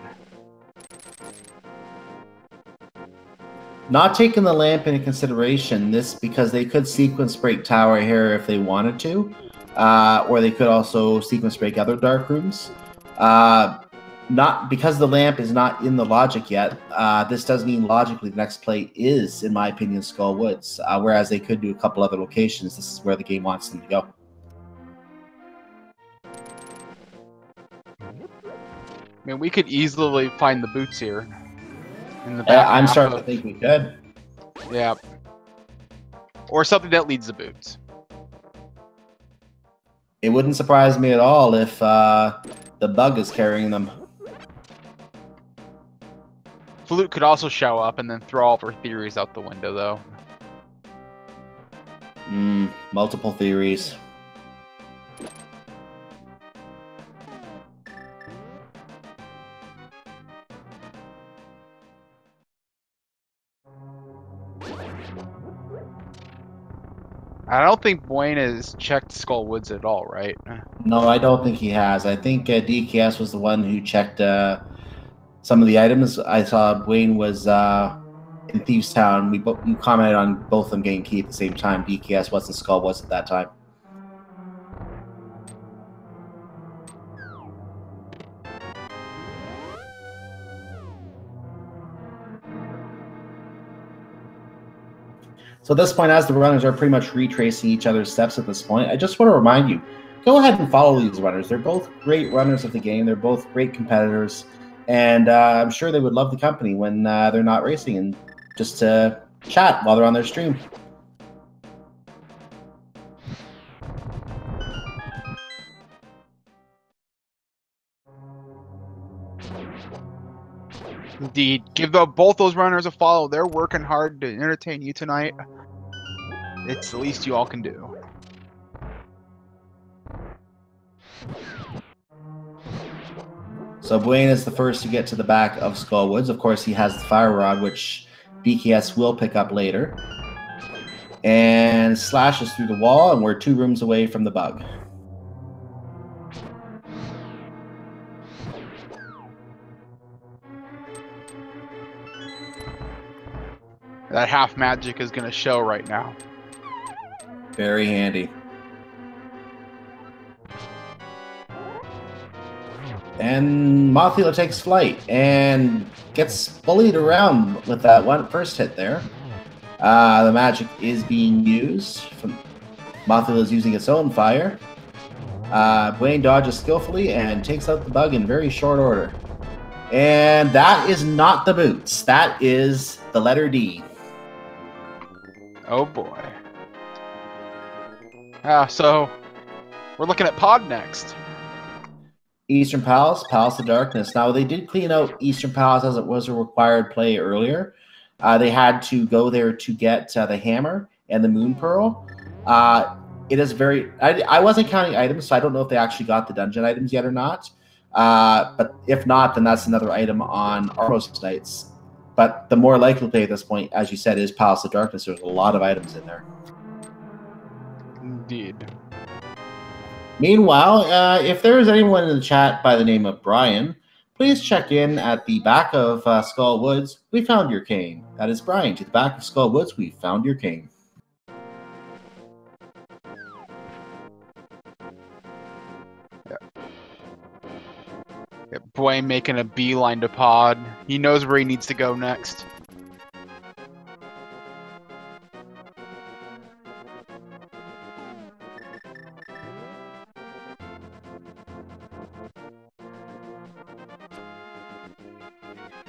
Not taking the lamp into consideration, this because they could sequence break tower here if they wanted to, or they could also sequence break other dark rooms. Not because the lamp is not in the logic yet. This does mean logically the next play is, in my opinion, Skull Woods. Whereas they could do a couple other locations. This is where the game wants them to go. I mean, we could easily find the boots here. In the back I'm starting to think we could. Yeah. Or something that leads the boots. It wouldn't surprise me at all if the bug is carrying them. Flute could also show up and then throw all of her theories out the window, though. Multiple theories. I don't think Buane has checked Skull Woods at all, right? No, I don't think he has. I think DKS was the one who checked some of the items. I saw Buane was in Thieves Town. We commented on both of them getting key at the same time. DKS wasn't, Skull was at that time. So at this point, as the runners are pretty much retracing each other's steps at this point, I just want to remind you, go ahead and follow these runners. They're both great runners of the game. They're both great competitors. And I'm sure they would love the company when they're not racing and just to chat while they're on their stream. Indeed. Give both those runners a follow. They're working hard to entertain you tonight. It's the least you all can do. So Buane is the first to get to the back of Skull Woods. Of course, he has the Fire Rod, which DKS will pick up later. And slashes through the wall, and we're 2 rooms away from the bug. That half magic is going to show right now. Very handy. And Mothula takes flight and gets bullied around with that first hit there. The magic is being used. Mothula is using its own fire. Buane dodges skillfully and takes out the bug in very short order. And that is not the boots. That is the letter D. Oh boy. So we're looking at Pod next. Eastern Palace, Palace of Darkness. Now, they did clean out Eastern Palace as it was a required play earlier. They had to go there to get the hammer and the moon pearl. It is very... I wasn't counting items, so I don't know if they actually got the dungeon items yet or not. But if not, then that's another item on Armos Nights. But the more likely play at this point, as you said, is Palace of Darkness. There's a lot of items in there. Indeed. Meanwhile, if there is anyone in the chat by the name of Brian, Please check in at the back of Skull Woods. We found your cane. That is Brian. To the back of Skull Woods, we found your cane. Yeah, Buane making a beeline to pod. He knows where he needs to go next.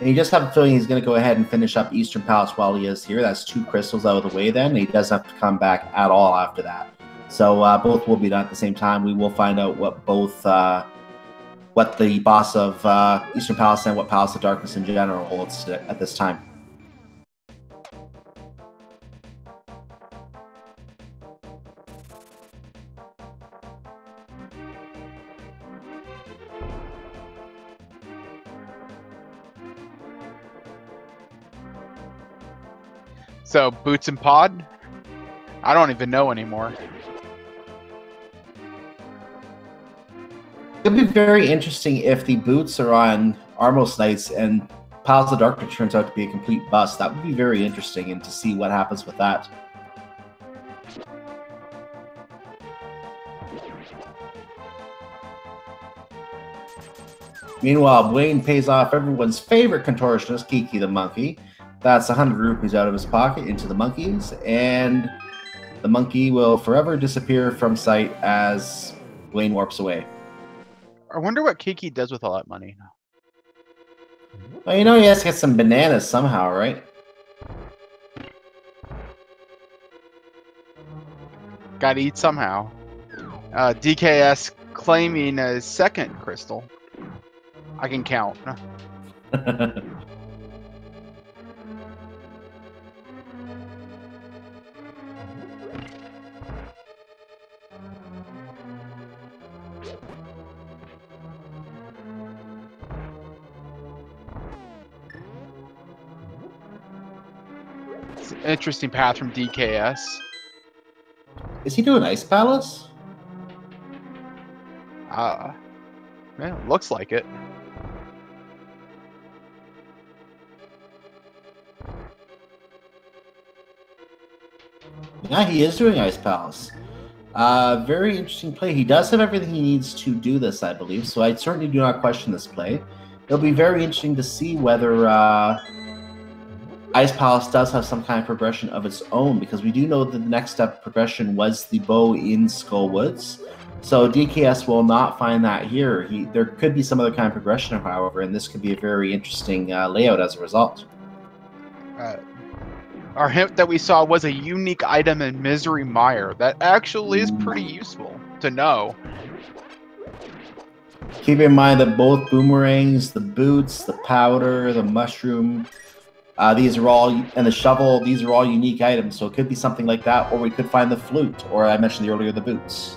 And you just have a feeling he's going to go ahead and finish up Eastern Palace while he is here. That's 2 crystals out of the way then. He doesn't have to come back at all after that. So both will be done at the same time. We will find out what both, what the boss of Eastern Palace and what Palace of Darkness in general holds at this time. So, Boots and Pod? I don't even know anymore. It'll be very interesting if the Boots are on Armos Knights and Palace of Darkness turns out to be a complete bust. That would be very interesting, and to see what happens with that. Meanwhile, Buane pays off everyone's favorite contortionist, Kiki the Monkey. That's 100 rupees out of his pocket into the monkeys, and the monkey will forever disappear from sight as Buane warps away. I wonder what Kiki does with all that money. Well, you know he has to get some bananas somehow, right? Gotta eat somehow. DKS claiming a second crystal. I can count. It's an interesting path from DKS. Is he doing Ice Palace? Yeah, it looks like it. Yeah, he is doing Ice Palace. Very interesting play. He does have everything he needs to do this, I believe, so I certainly do not question this play. It'll be very interesting to see whether Ice Palace does have some kind of progression of its own, because we do know that the next step progression was the bow in Skull Woods. So DKS will not find that here. There could be some other kind of progression, however, and this could be a very interesting layout as a result. Our hint that we saw was a unique item in Misery Mire. That actually is pretty useful to know. Keep in mind that both boomerangs, the boots, the powder, the mushroom, these are all, and the shovel, these are all unique items. So it could be something like that, or we could find the flute, or I mentioned earlier, the boots.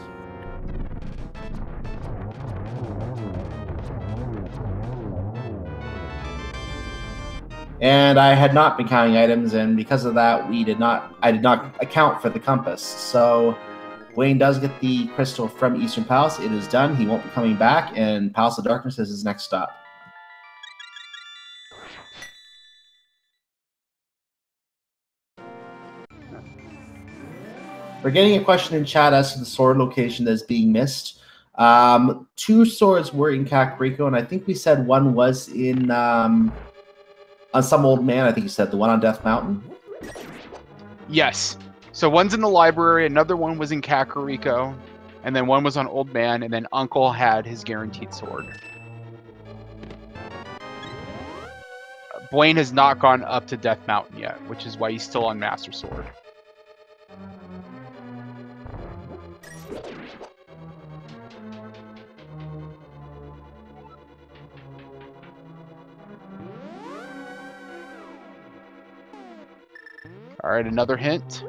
And I had not been counting items, and because of that, I did not account for the compass. So Buane does get the crystal from Eastern Palace. It is done. He won't be coming back, and Palace of Darkness is his next stop. We're getting a question in chat as to the sword location that is being missed. 2 swords were in Kakariko, and I think we said one was in on some old man. I think you said the one on Death Mountain. Yes. So one's in the library, another one was in Kakariko, and then one was on Old Man, and then Uncle had his guaranteed sword. Buane has not gone up to Death Mountain yet, which is why he's still on Master Sword. Alright, another hint.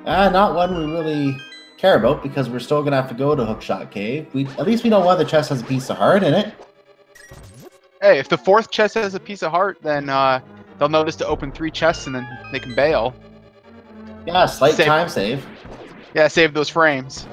Not one we really care about, because we're still going to have to go to Hookshot Cave. At least we know one of the chests has a piece of heart in it. Hey, if the 4th chest has a piece of heart, then they'll notice to open 3 chests and then they can bail. Yeah, slight time save. Yeah, save those frames.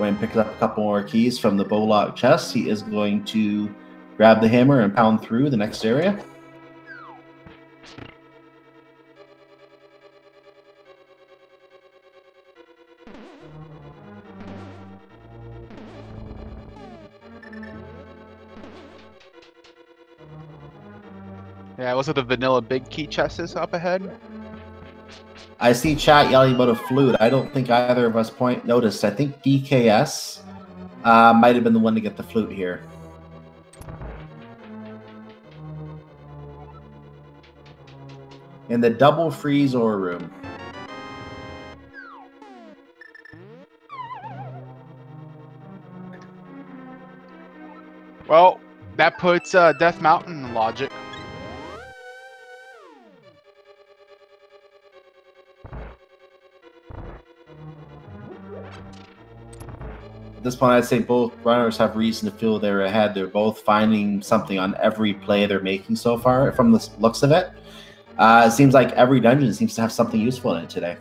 Buane picks up a couple more keys from the Bowlock chest. He is going to grab the hammer and pound through the next area. Yeah, it looks like the vanilla big key chest is up ahead. I see chat yelling about a flute. I don't think either of us noticed. I think dKs might have been the one to get the flute here. In the double freeze ore room. Well, that puts Death Mountain in logic. At this point, I'd say both runners have reason to feel they're ahead. They're both finding something on every play they're making so far, from the looks of it. It seems like every dungeon seems to have something useful in it today.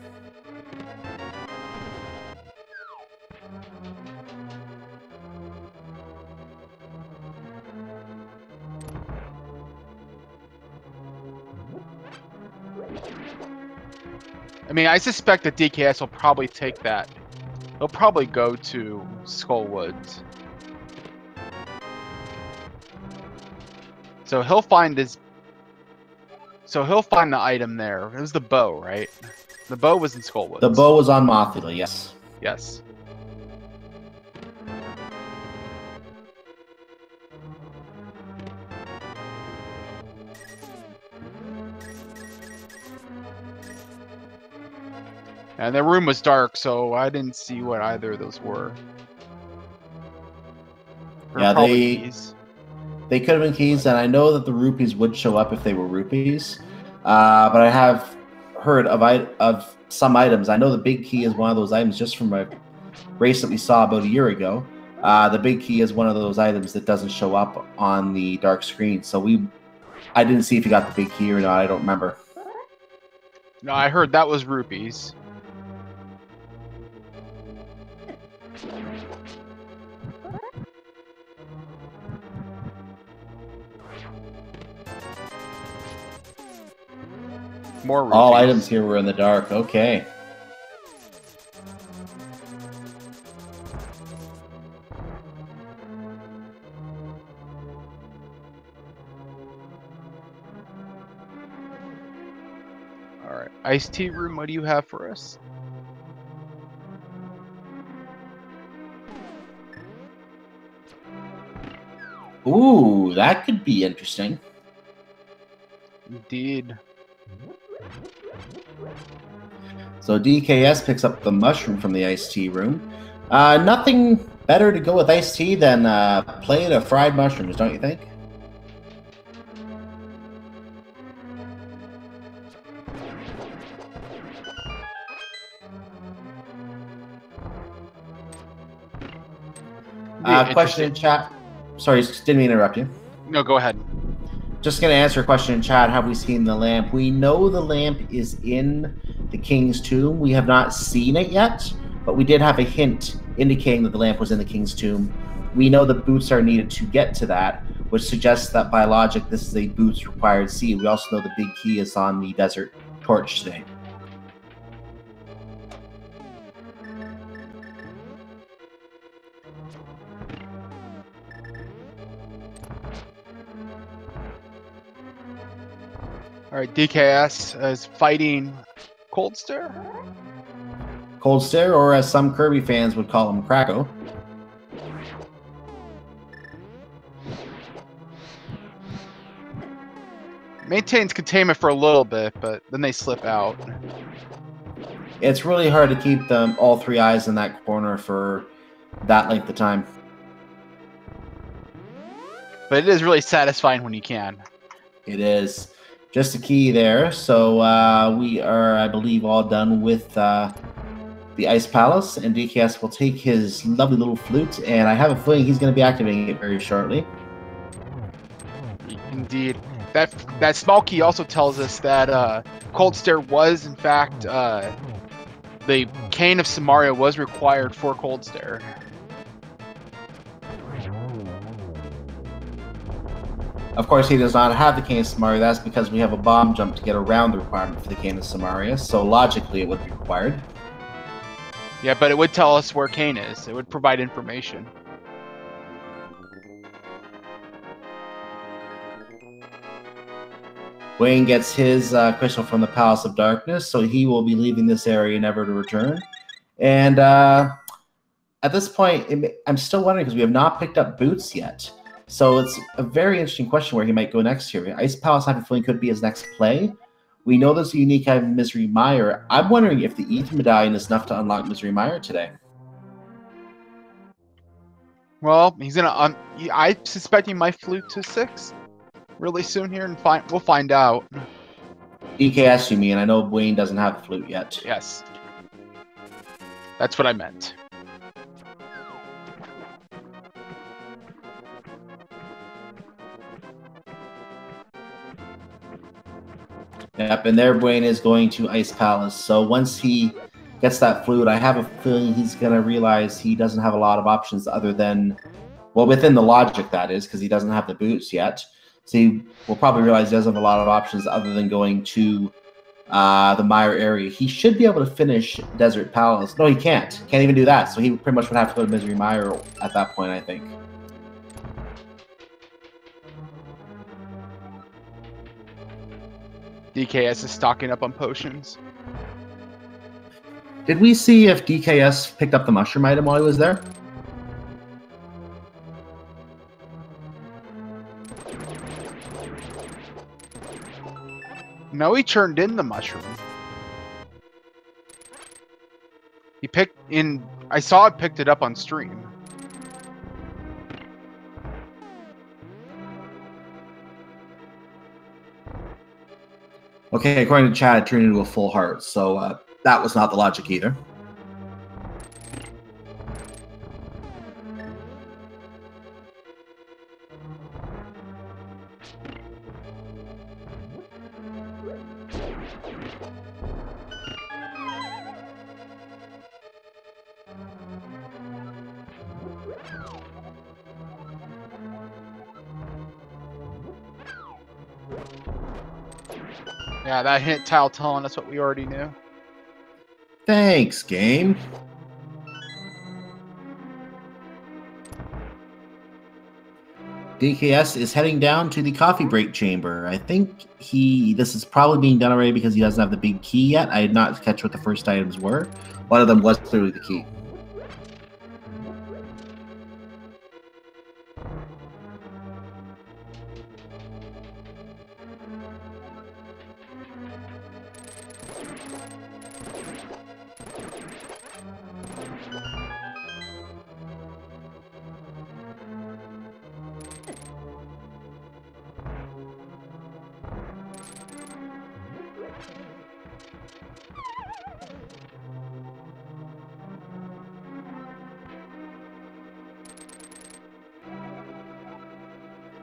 I mean, I suspect that dKs will probably take that. He'll probably go to Skullwoods. So he'll find his. So he'll find the item there. It was the bow, right? The bow was in Skullwoods. The bow was on Mothula, yes. Yes. And the room was dark, so I didn't see what either of those were. Yeah, they could have been keys, and I know that the rupees would show up if they were rupees. But I have heard of some items. I know the big key is one of those items just from a race that we saw about a year ago. The big key is one of those items that doesn't show up on the dark screen. So I didn't see if you got the big key or not. I don't remember. No, I heard that was rupees. More rupees. All items here were in the dark. Okay. All right. Iced tea room, what do you have for us? Ooh, that could be interesting. Indeed. So dKs picks up the mushroom from the iced tea room. Nothing better to go with iced tea than a plate of fried mushrooms, don't you think? Question in chat. Sorry, didn't mean to interrupt you. No, go ahead. Just going to answer a question in chat. Have we seen the lamp? We know the lamp is in the King's Tomb. We have not seen it yet, but we did have a hint indicating that the lamp was in the King's Tomb. We know the boots are needed to get to that, which suggests that by logic, this is a boots required seed. We also know the big key is on the desert torch today. All right, dKs is fighting Cold Stare. Cold Stare, or as some Kirby fans would call him, Krako. Maintains containment for a little bit, but then they slip out. It's really hard to keep them all three eyes in that corner for that length of time. But it is really satisfying when you can. It is. Just a key there. So we are, I believe, all done with the Ice Palace, and dKs will take his lovely little flute, and I have a feeling he's going to be activating it very shortly. Indeed. That small key also tells us that Cold Stare was, in fact, the Cane of Samaria was required for Cold Stare. Of course, he does not have the Cane of Samaria. That's because we have a bomb jump to get around the requirement for the Cane of Samaria. So logically, it would be required. Yeah, but it would tell us where Kane is. It would provide information. Buane gets his crystal from the Palace of Darkness, so he will be leaving this area never to return. And at this point, I'm still wondering because we have not picked up boots yet. So it's a very interesting question where he might go next here. Ice Palace, I have a feeling, could be his next play. We know there's a unique item, Misery Mire. I'm wondering if the Ether Medallion is enough to unlock Misery Mire today. Well, he's gonna. I suspect he might flute to 6 really soon here, and we'll find out. dKs, you mean? I know Buane doesn't have the flute yet. Yes, that's what I meant. Yep, and there Buane is going to Ice Palace. So once he gets that flute, I have a feeling he's going to realize he doesn't have a lot of options other than, well, within the logic, that is, because he doesn't have the boots yet. So he will probably realize he doesn't have a lot of options other than going to the Mire area. He should be able to finish Desert Palace. No, he can't. Can't even do that. So he pretty much would have to go to Misery Mire at that point, I think. dKs is stocking up on potions. Did we see if dKs picked up the mushroom item while he was there? No, he turned in the mushroom. He picked in. I saw it picked it up on stream. Okay, according to chat, it turned into a full heart, so that was not the logic either. Yeah, that hint tile telling us what we already knew. Thanks, game. dKs is heading down to the coffee break chamber. I think this is probably being done already because he doesn't have the big key yet. I did not catch what the first items were. One of them was clearly the key.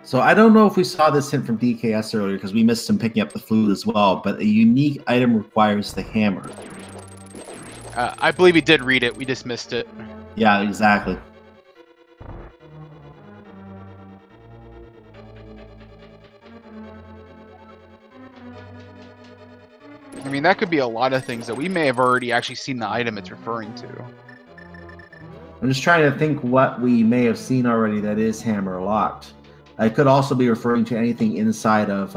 So I don't know if we saw this hint from dKs earlier because we missed him picking up the flute as well, but a unique item requires the hammer. I believe he did read it. We just missed it. Yeah, exactly. I mean, that could be a lot of things that we may have already actually seen the item it's referring to. I'm just trying to think what we may have seen already that is hammer locked. It could also be referring to anything inside of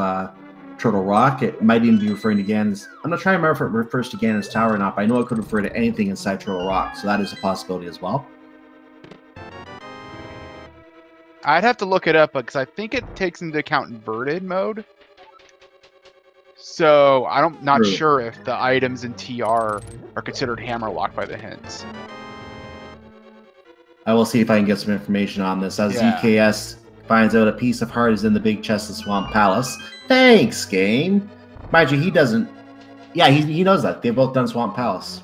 Turtle Rock. It might even be referring to Ganon's. I'm not trying to remember if it refers to Ganon's Tower or not, but I know it could refer to anything inside Turtle Rock, so that is a possibility as well. I'd have to look it up because I think it takes into account inverted mode. So I'm not sure if the items in TR are considered hammer locked by the hints. I will see if I can get some information on this. As dKs finds out a piece of heart is in the big chest of Swamp Palace. Thanks, game. Mind you, he doesn't. Yeah, he knows that. They've both done Swamp Palace.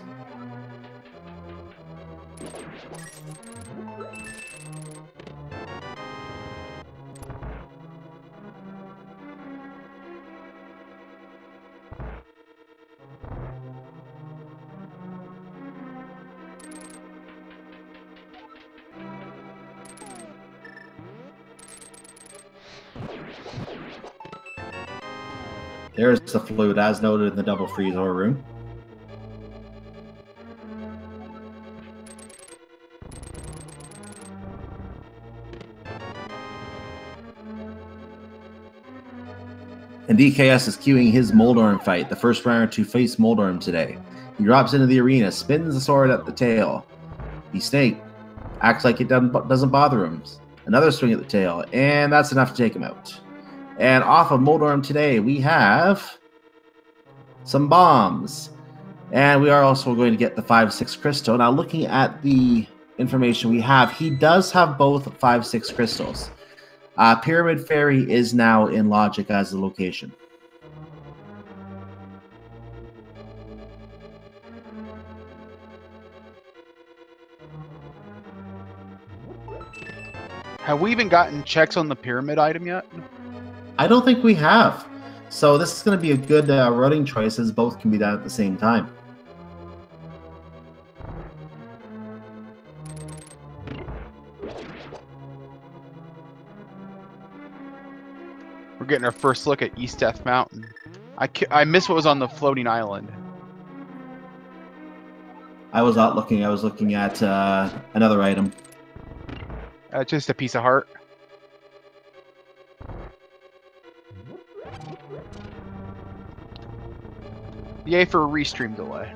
There's the flute, as noted in the double freeze ore room. And DKS is queuing his Moldorm fight, the first runner to face Moldorm today. He drops into the arena, spins the sword at the tail. The snake acts like it doesn't bother him. Another swing at the tail, and that's enough to take him out. And off of Moldorm today, we have some bombs. And we are also going to get the 5-6 crystal. Now, looking at the information we have, he does have both 5-6 crystals. Pyramid Fairy is now in Logic as the location. Have we even gotten checks on the pyramid item yet? I don't think we have. So this is going to be a good routing choice, as both can be done at the same time. We're getting our first look at East Death Mountain. I missed what was on the floating island. I was not looking. I was looking at another item. Just a piece of heart. Yay for a restream delay.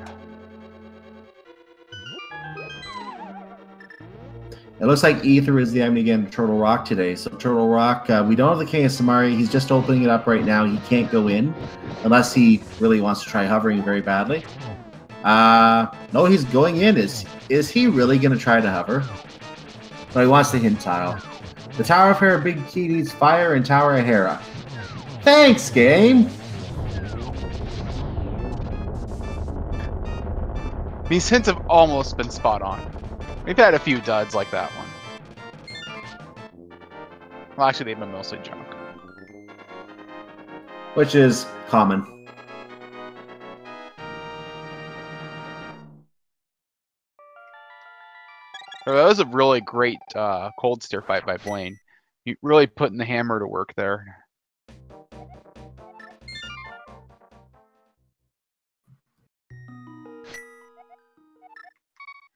It looks like Ether is the item again, Turtle Rock today. So Turtle Rock, we don't have the King of Samaria. He's just opening it up right now. He can't go in unless he really wants to try hovering very badly. No, he's going in. Is he really going to try to hover? No, he wants the hint tile. The Tower of Hera Big Key needs fire and Tower of Hera. Thanks, game. These hints have almost been spot on. We've had a few duds like that one. Well, actually, they've been mostly junk. Which is common. That was a really great cold stare fight by Buane. He really putting the hammer to work there.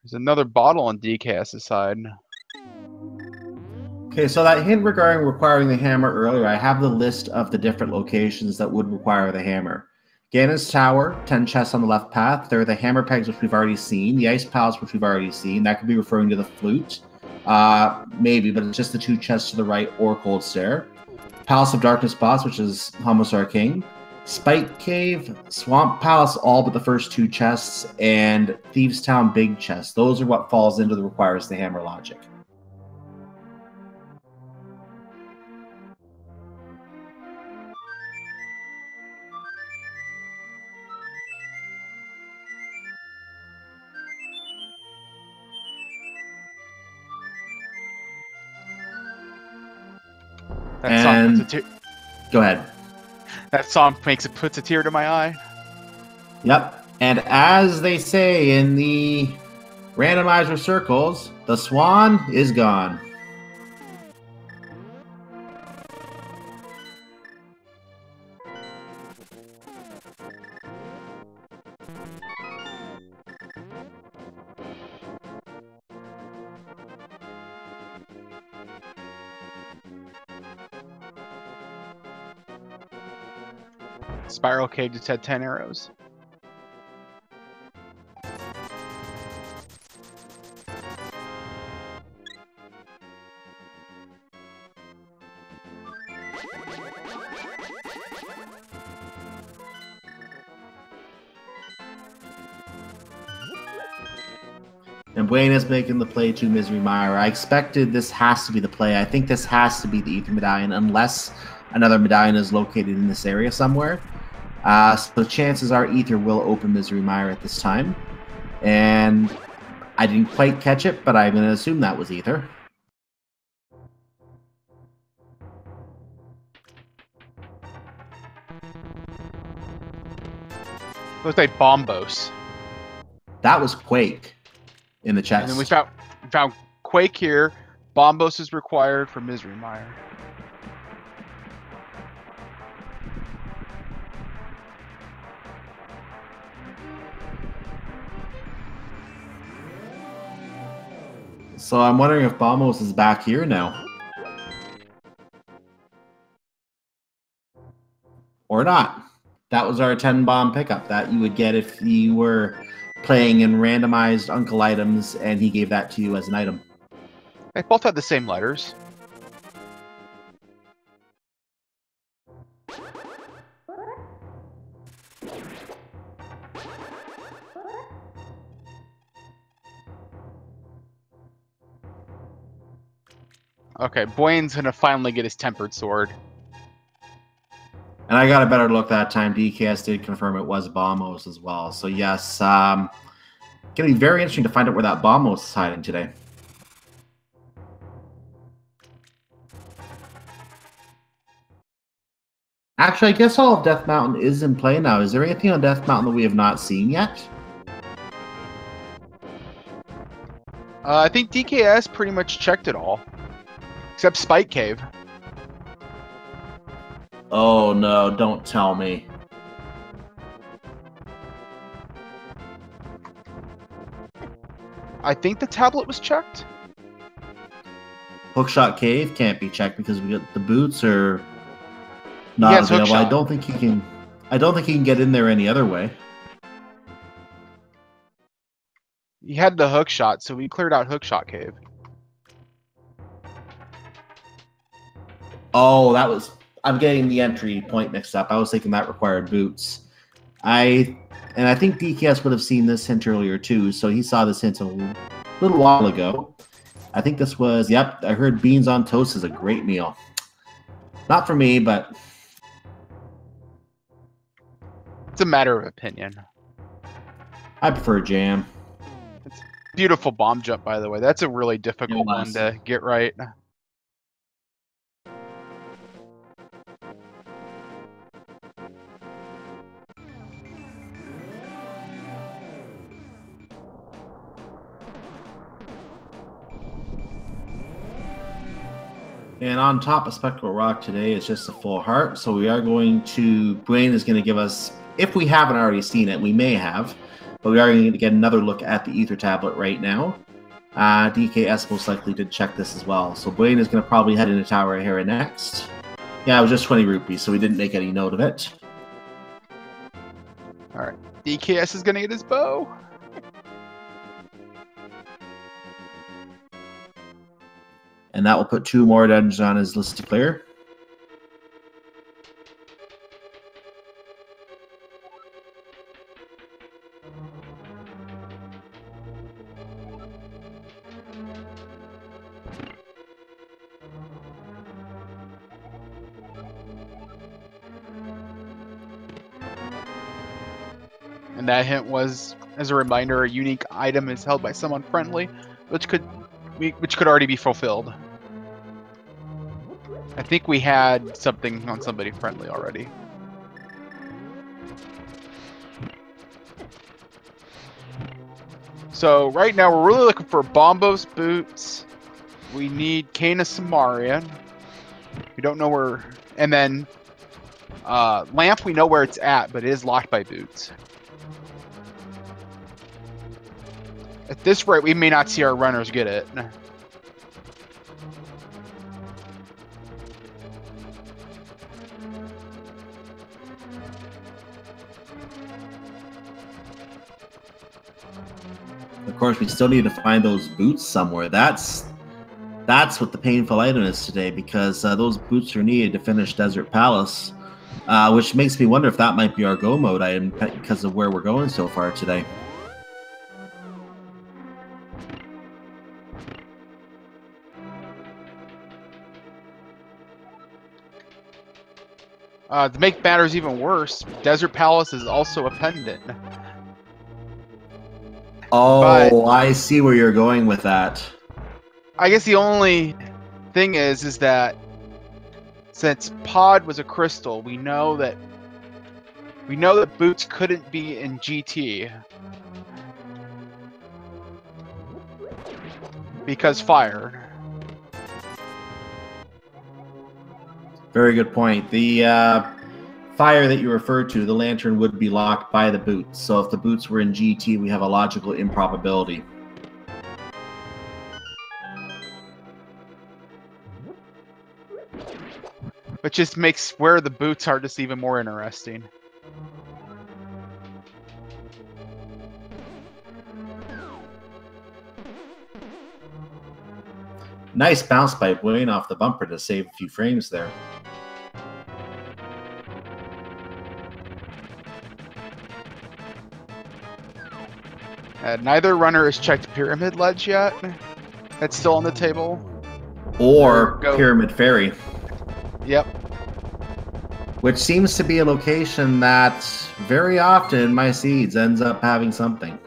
There's another bottle on DKS's side. Okay, so that hint regarding requiring the hammer earlier, I have the list of the different locations that would require the hammer. Ganon's Tower, 10 chests on the left path. There are the hammer pegs, which we've already seen. The Ice Palace, which we've already seen. That could be referring to the flute. Maybe, but it's just the 2 chests to the right or Cold Stare. Palace of Darkness Boss, which is Homosar King. Spike Cave, Swamp Palace, all but the first 2 chests. And Thieves Town Big Chest. Those are what falls into the requires the hammer logic. Go ahead. That song puts a tear to my eye. Yep. And as they say in the randomizer circles, the swan is gone. Spiral Cave just had 10 arrows. And Buane is making the play to Misery Mire. I expected this has to be the play. I think this has to be the Ether Medallion, unless another medallion is located in this area somewhere. So chances are Ether will open Misery Mire at this time. And I didn't quite catch it, but I'm going to assume that was Ether. Looks like Bombos. That was Quake in the chest. And then we found Quake here. Bombos is required for Misery Mire. So I'm wondering if Bombos is back here now. Or not. That was our 10 bomb pickup that you would get if you were playing in randomized Uncle items and he gave that to you as an item. They both had the same letters. Okay, Buane's gonna finally get his tempered sword. And I got a better look that time. DKS did confirm it was Bombos as well. So yes, going to be very interesting to find out where that Bombos is hiding today. Actually, I guess all of Death Mountain is in play now. Is there anything on Death Mountain that we have not seen yet? I think DKS pretty much checked it all. Except Spike Cave. Oh no, don't tell me. I think the tablet was checked. Hookshot Cave can't be checked because we got the boots are not available. I don't think he can. I don't think he can get in there any other way. He had the hookshot, so we cleared out Hookshot Cave. Oh, that was. I'm getting the entry point mixed up. I was thinking that required boots. I think DKS would have seen this hint earlier too, so he saw this hint a little while ago. I think this was, yep, I heard beans on toast is a great meal. Not for me, but... It's a matter of opinion. I prefer jam. It's a beautiful bomb jump, by the way. That's a really difficult one to get right. And on top of Spectral Rock today is just a full heart. So we are going to, Buane is going to give us, if we haven't already seen it, we may have, but we are going to get another look at the Ether Tablet right now. DKS most likely did check this as well. So Buane is going to probably head into Tower Hera next. Yeah, it was just 20 rupees, so we didn't make any note of it. Alright, DKS is going to get his bow. And that will put 2 more dungeons on his list to clear. And that hint was, as a reminder, a unique item is held by someone friendly, which could already be fulfilled. I think we had something on somebody friendly already. So right now we're really looking for Bombos boots. We need Kana Samarian. We don't know where, and then Lamp we know where it's at, but it is locked by boots. At this rate, we may not see our runners get it. Of course, we still need to find those boots somewhere. That's what the painful item is today, because those boots are needed to finish Desert Palace, which makes me wonder if that might be our go mode item because of where we're going so far today. To make matters even worse, Desert Palace is also a pendant. Oh, but I see where you're going with that. I guess the only thing is that since Pod was a crystal, we know that boots couldn't be in GT because fire. Very good point. The fire that you referred to, the lantern would be locked by the boots. So if the boots were in GT, we have a logical improbability. Which just makes where the boots are just even more interesting. Nice bounce by Buane off the bumper to save a few frames there. Neither runner has checked Pyramid Ledge yet. That's still on the table. Or Pyramid Ferry. Yep. Which seems to be a location that very often in my seeds ends up having something.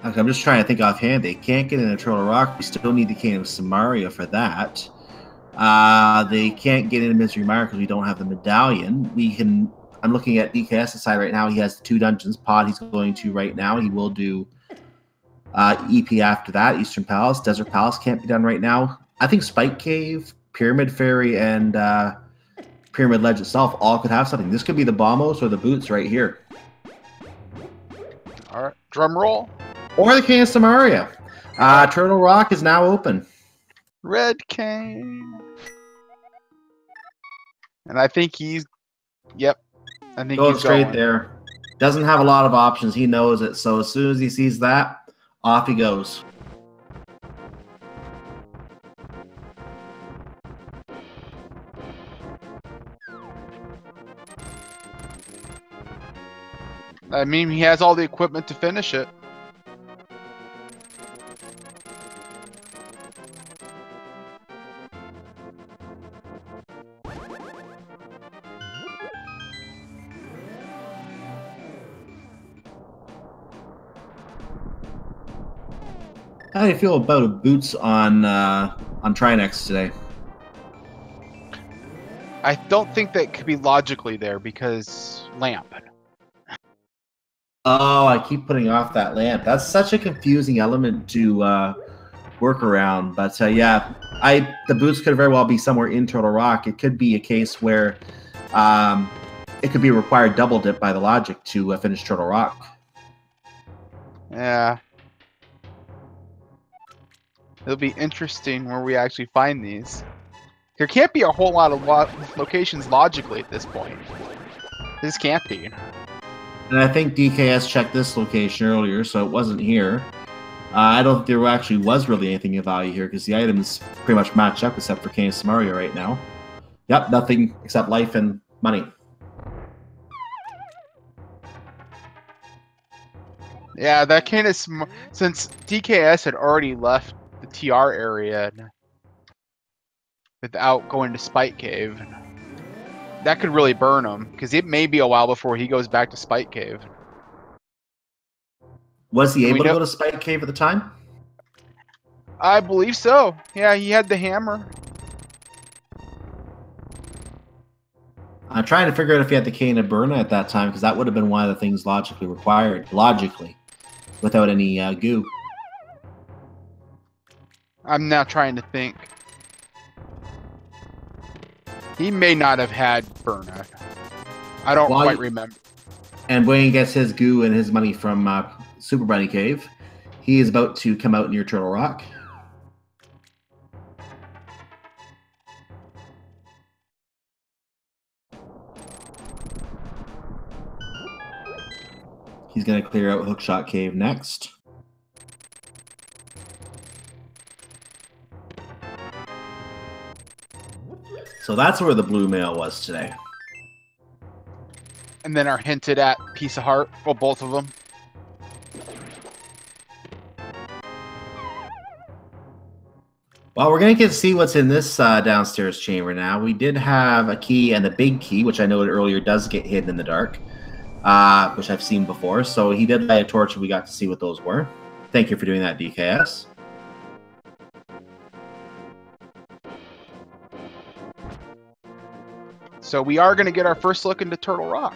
Okay, I'm just trying to think offhand. They can't get in a Turtle Rock. We still need the Cane of Samaria for that. They can't get into Misery Mire because we don't have the medallion. We can. I'm looking at dKs89 right now. He has the 2 dungeons. Pod he's going to right now. He will do EP after that. Eastern Palace, Desert Palace can't be done right now. I think Spike Cave, Pyramid Ferry, and Pyramid Ledge itself all could have something. This could be the Bombos or the Boots right here. All right, drum roll. Or the Cane of Samaria. Turtle Rock is now open. Red cane. And I think he's... Yep. I think Going he's straight going there. Doesn't have a lot of options. He knows it. So as soon as he sees that, off he goes. I mean, he has all the equipment to finish it. How do you feel about Boots on Trinex today? I don't think that could be logically there because lamp. Oh, I keep putting off that lamp. That's such a confusing element to work around. But yeah, the Boots could very well be somewhere in Turtle Rock. It could be a case where it could be a required double dip by the logic to finish Turtle Rock. Yeah. It'll be interesting where we actually find these. There can't be a whole lot of locations logically at this point. This can't be. And I think DKS checked this location earlier, so it wasn't here. I don't think there actually was really anything of value here because the items pretty much match up except for Cane of Samaria right now. Yep, nothing except life and money. Yeah, that kind of... Since DKS had already left the TR area without going to Spike Cave, that could really burn him because it may be a while before he goes back to Spike Cave. Was he able to go to Spike Cave at the time? I believe so. Yeah, he had the hammer. I'm trying to figure out if he had the Cane of Burna at that time because that would have been one of the things logically required, without any goo. I'm now trying to think. He may not have had Burna. I don't quite remember. And Buane gets his goo and his money from Super Bunny Cave. He is about to come out near Turtle Rock. He's going to clear out Hookshot Cave next. So that's where the blue mail was today. And then our hinted at piece of heart. Well, both of them. Well, we're going to get to see what's in this downstairs chamber now. We did have a key and a big key, which I noted earlier does get hidden in the dark, which I've seen before. So he did light a torch and we got to see what those were. Thank you for doing that, DKS. So we are going to get our first look into Turtle Rock.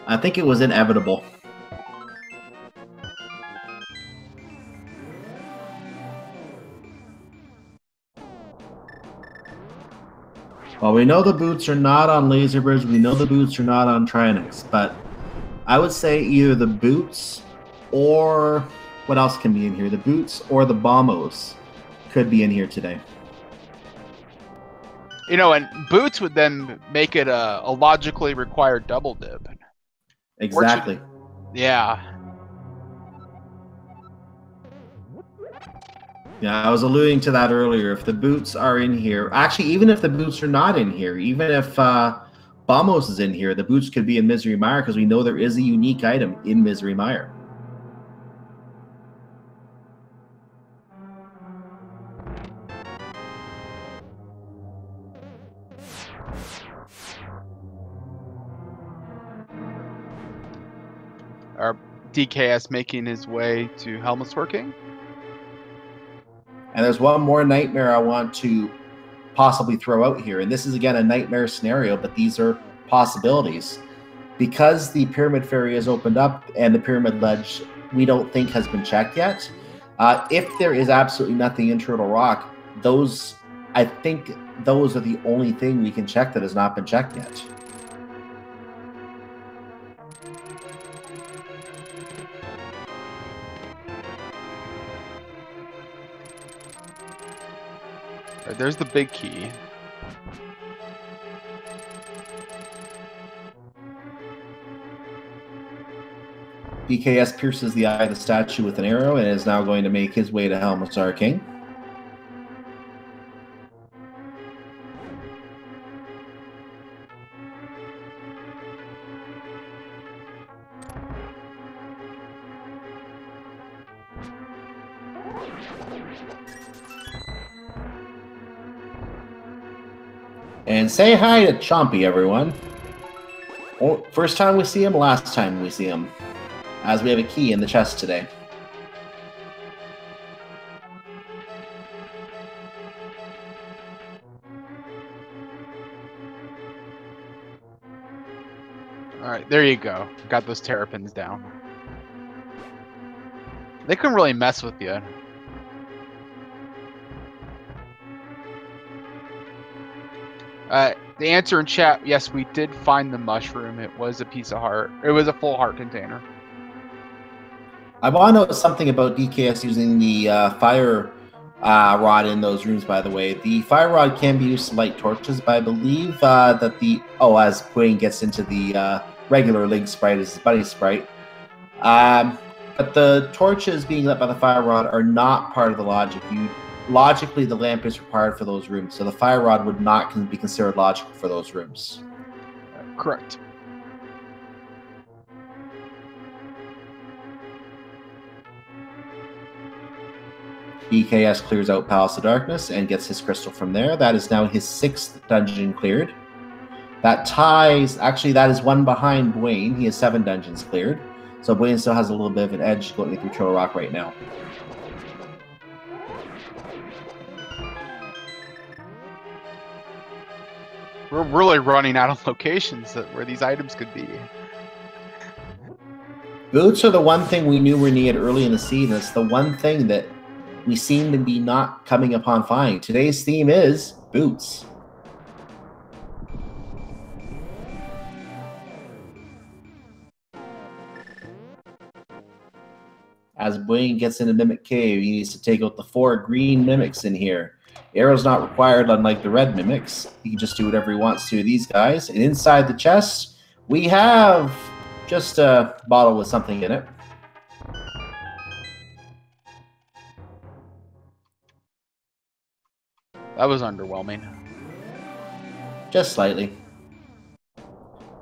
I think it was inevitable. Well, we know the boots are not on Laserbridge. We know the boots are not on Trinix, but I would say either the boots or what else can be in here? The boots or the bombos could be in here today. You know, and boots would then make it a logically required double dip. Exactly. Yeah. Yeah, I was alluding to that earlier. If the boots are in here, actually, even if the boots are not in here, even if Bombos is in here, the boots could be in Misery Mire because we know there is a unique item in Misery Mire. Are DKS making his way to Helmets Working? And there's one more nightmare I want to possibly throw out here. And this is, again, a nightmare scenario, but these are possibilities. Because the Pyramid Ferry is opened up and the Pyramid Ledge we don't think has been checked yet, if there is absolutely nothing in Turtle Rock, I think those are the only thing we can check that has not been checked yet. Right, there's the big key. dKs pierces the eye of the statue with an arrow and is now going to make his way to Helmetsar King. And say hi to Chompy, everyone. Oh, first time we see him, last time we see him. As we have a key in the chest today. Alright, there you go. Got those terrapins down. They couldn't really mess with you. The answer in chat, yes, we did find the mushroom. It was a piece of heart. It was a full heart container. I want to know something about DKS using the fire rod in those rooms, by the way. The fire rod can be used to light torches, but I believe that as Buane gets into the regular Link sprite, is his buddy sprite. But the torches being lit by the fire rod are not part of the logic. Logically, the lamp is required for those rooms, so the fire rod would not be considered logical for those rooms. Correct. dKs clears out Palace of Darkness and gets his crystal from there. That is now his 6th dungeon cleared. That ties, actually that is one behind Buane. He has 7 dungeons cleared. So Buane still has a little bit of an edge going through Turtle Rock right now. We're really running out of locations where these items could be. Boots are the one thing we knew we needed early in the season. It's the one thing that we seem to be not coming upon finding. Today's theme is boots. As Buane gets into Mimic Cave, he needs to take out the 4 green mimics in here. Arrow's not required, unlike the red mimics. He can just do whatever he wants to these guys. And inside the chest, we have just a bottle with something in it. That was underwhelming. Just slightly.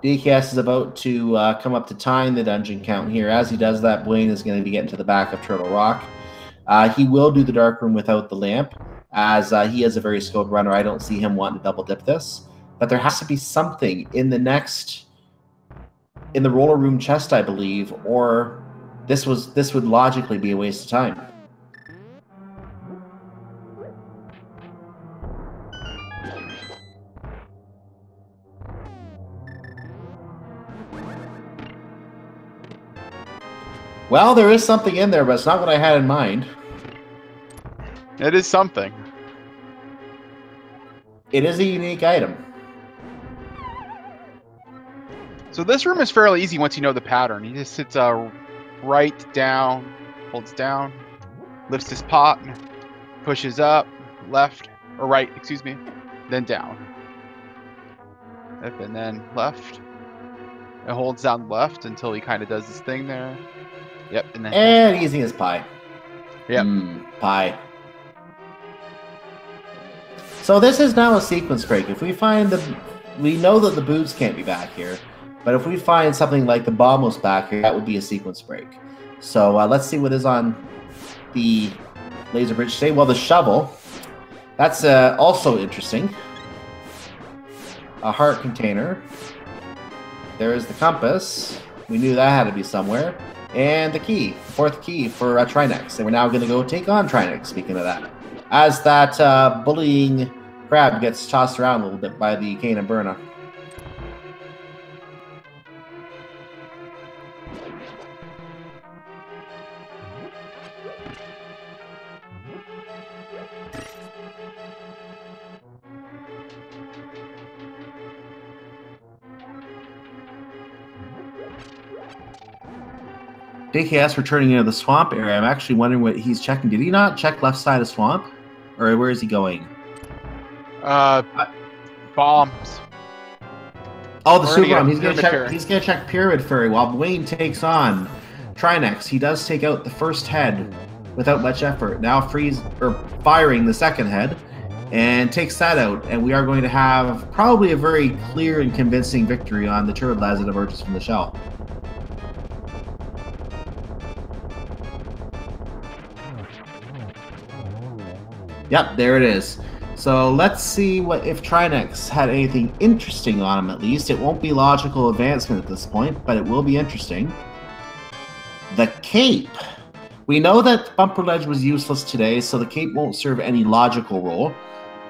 dKs is about to come up to tying the dungeon count here. As he does that, Buane is going to be getting to the back of Turtle Rock. He will do the dark room without the lamp, as he is a very skilled runner. I don't see him wanting to double dip this. But there has to be something in the roller room chest, I believe, or this would logically be a waste of time. Well, there is something in there, but it's not what I had in mind. It is something. It is a unique item. So this room is fairly easy once you know the pattern. He just sits right down, holds down, lifts his pot, pushes up, left, or right, excuse me, then down. Up and then left. It holds down left until he kind of does this thing there. Yep, and then... And easy as pie. Yep. Pie. So this is now a sequence break. If we find we know that the boots can't be back here, but if we find something like the bomb was back here, that would be a sequence break. So let's see what is on the laser bridge today. Well, the shovel. That's also interesting. A heart container. There is the compass. We knew that had to be somewhere. And the key, fourth key for Trinex. And we're now going to go take on Trinex, speaking of that. As that bullying crab gets tossed around a little bit by the Cane and Burna. dKs returning into the swamp area. I'm actually wondering what he's checking. Did he not check left side of swamp? Or where is he going? Bombs. Oh, the super bomb. He's gonna check Pyramid Fairy while Buane takes on Trinex. He does take out the first head without much effort. Now firing the second head and takes that out. And we are going to have probably a very clear and convincing victory on the turtle as it emerges from the shell. Yep, there it is. So let's see if Trinex had anything interesting on him at least. It won't be logical advancement at this point, but it will be interesting. The cape. We know that Bumper Ledge was useless today, so the cape won't serve any logical role.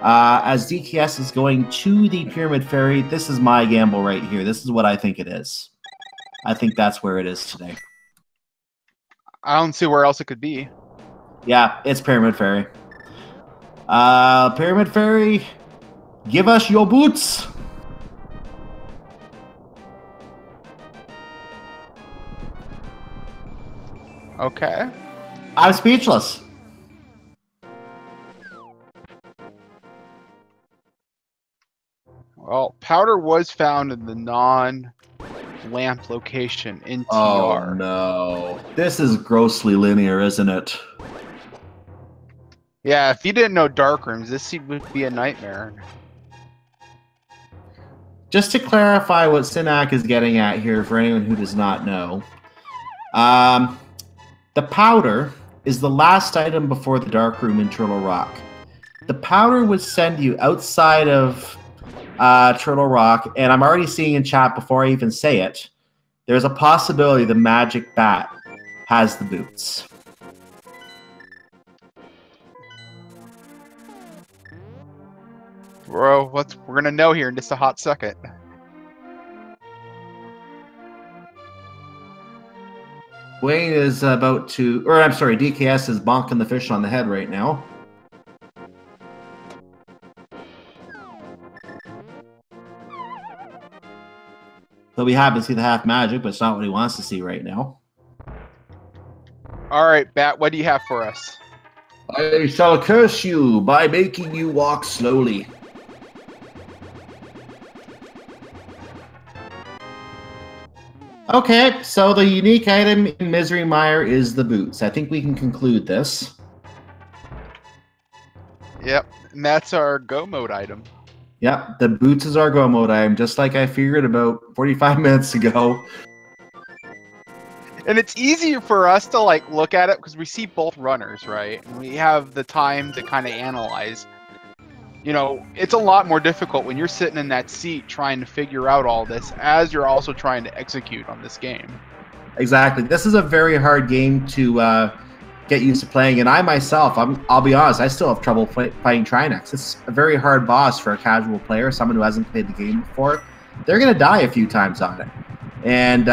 As dKs is going to the Pyramid Fairy, this is my gamble right here. This is what I think it is. I think that's where it is today. I don't see where else it could be. Yeah, it's Pyramid Fairy. Pyramid Fairy, give us your boots. Okay. I'm speechless. Well, powder was found in the non-lamp location in TR. Oh no. This is grossly linear, isn't it? Yeah, if you didn't know dark rooms, this seed would be a nightmare. Just to clarify what Sinak is getting at here for anyone who does not know. The powder is the last item before the dark room in Turtle Rock. The powder would send you outside of Turtle Rock, and I'm already seeing in chat before I even say it, there's a possibility the Magic Bat has the boots. Bro, we're gonna know here in just a hot second. Buane is about to, or I'm sorry, dKs is bonking the fish on the head right now. He'll be happy to see the half magic, but it's not what he wants to see right now. All right, Bat, what do you have for us? I shall curse you by making you walk slowly. Okay, so the unique item in Misery Mire is the boots. I think we can conclude this. Yep, and that's our go mode item. Yep, the boots is our go mode item, just like I figured about 45 minutes ago. And it's easier for us to like look at it because we see both runners, right? And we have the time to kind of analyze. You know, it's a lot more difficult when you're sitting in that seat trying to figure out all this as you're also trying to execute on this game. Exactly. This is a very hard game to get used to playing, and I myself, I'll be honest, I still have trouble fighting Trinex. It's a very hard boss for a casual player, someone who hasn't played the game before. They're going to die a few times on it. And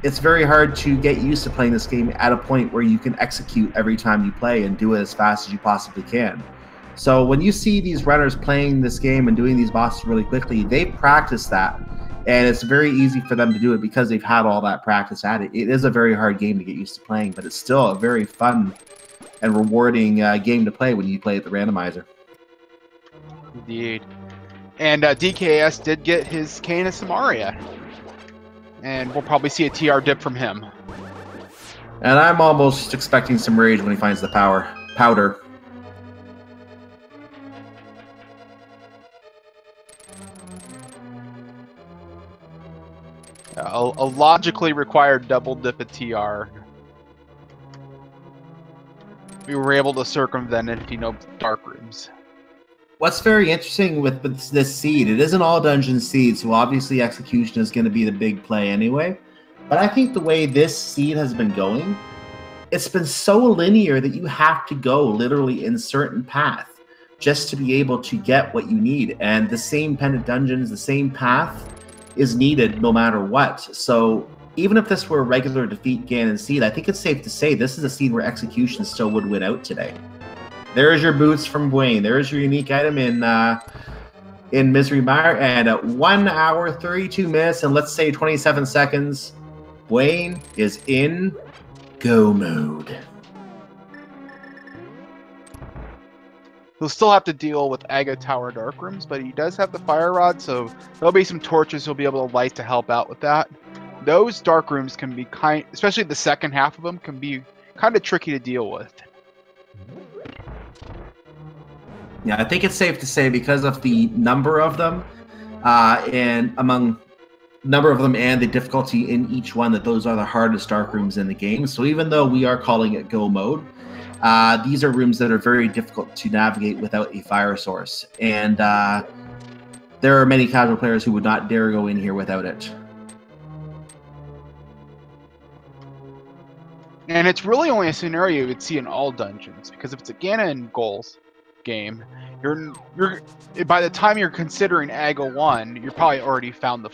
it's very hard to get used to playing this game at a point where you can execute every time you play and do it as fast as you possibly can. So when you see these runners playing this game and doing these bosses really quickly, they practice that. And it's very easy for them to do it because they've had all that practice at it. It is a very hard game to get used to playing, but it's still a very fun and rewarding game to play when you play at the randomizer. Indeed. And DKS did get his Canis Samaria. And we'll probably see a TR dip from him. And I'm almost expecting some rage when he finds the powder. A logically required double dip at TR. We were able to circumvent it if you know dark rooms. What's very interesting with this seed, it isn't all dungeon seed, so obviously execution is going to be the big play anyway. But I think the way this seed has been going, it's been so linear that you have to go literally in certain path just to be able to get what you need. And the same pendant dungeons, the same path is needed no matter what. So even if this were a regular defeat Ganon seed, I think it's safe to say this is a seed where execution still would win out today. There's your boots from Buane. There's your unique item in Misery Mire. And at 1 hour, 32 minutes, and let's say 27 seconds, Buane is in go mode. He'll still have to deal with Aga Tower Dark Rooms, but he does have the Fire Rod, so there'll be some torches he'll be able to light to help out with that. Those Dark Rooms can be especially the second half of them, can be kind of tricky to deal with. Yeah, I think it's safe to say because of the number of them, and among number of them and the difficulty in each one, that those are the hardest Dark Rooms in the game. So even though we are calling it go mode, these are rooms that are very difficult to navigate without a fire source. And there are many casual players who would not dare go in here without it. And it's really only a scenario you would see in all dungeons, because if it's a Ganon goals game, you're by the time you're considering Aga 1, you're probably already found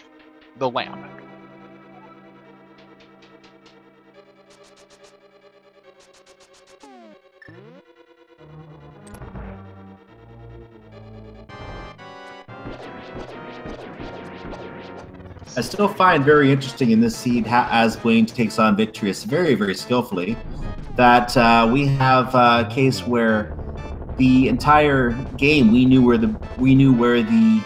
the lamp. I still find very interesting in this seed, as Buane takes on Victorious very, very skillfully, that we have a case where the entire game we knew where the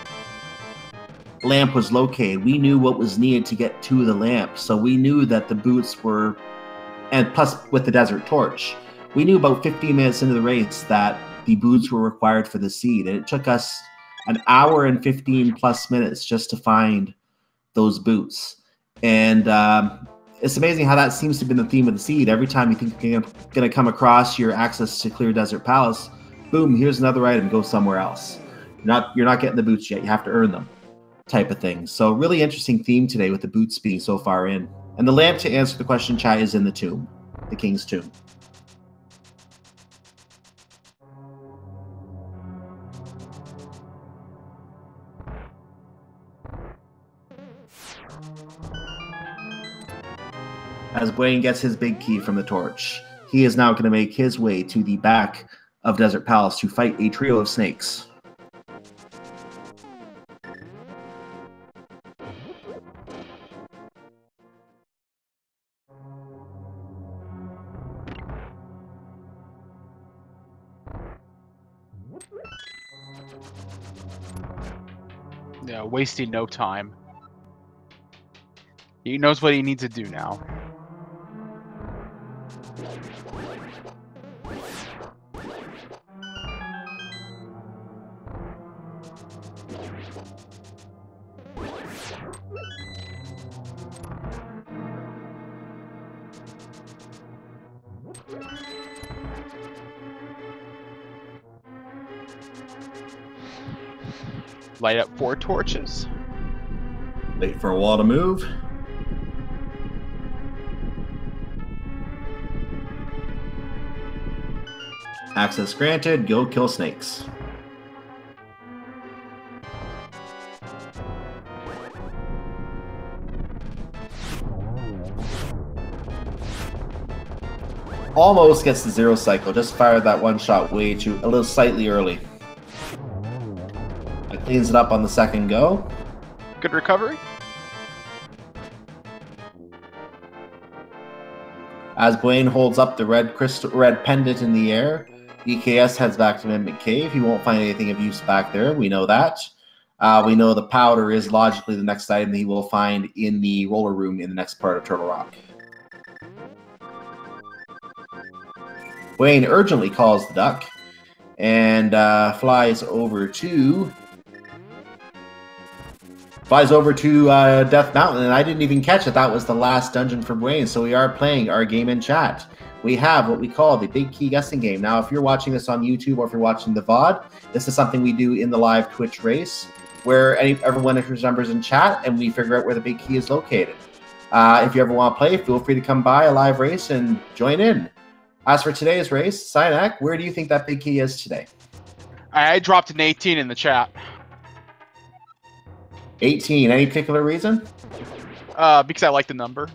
lamp was located. We knew what was needed to get to the lamp, so we knew that the boots were, and plus with the desert torch, we knew about 15 minutes into the race that the boots were required for the seed, and it took us an hour and 15 plus minutes just to find those boots. And it's amazing how that seems to have been the theme of the seed. Every time you think you're going to come across your access to Clear Desert Palace, boom, here's another item, go somewhere else. You're not getting the boots yet, you have to earn them, type of thing. So really interesting theme today with the boots being so far in. And the lamp, to answer the question, Chai, is in the tomb, the King's Tomb. As Buane gets his big key from the torch, he is now going to make his way to the back of Desert Palace to fight a trio of snakes. Yeah, wasting no time. He knows what he needs to do now. Light up 4 torches. Wait for a wall to move. Access granted, go kill snakes. Almost gets the 0 cycle, just fired that one shot a little slightly early. That cleans it up on the second go. Good recovery. As Buane holds up the red pendant in the air, dKs heads back to Mimic Cave. He won't find anything of use back there. We know that. We know the powder is logically the next item he will find in the roller room in the next part of Turtle Rock. Buane urgently calls the duck and flies over to Death Mountain, and I didn't even catch it. That was the last dungeon for Buane, so we are playing our game in chat. We have what we call the Big Key Guessing Game. Now, if you're watching this on YouTube or if you're watching the VOD, this is something we do in the live Twitch race, where everyone enters numbers in chat, and we figure out where the Big Key is located. If you ever want to play, feel free to come by a live race and join in. As for today's race, Synak, where do you think that Big Key is today? I dropped an 18 in the chat. 18. Any particular reason? Because I like the number.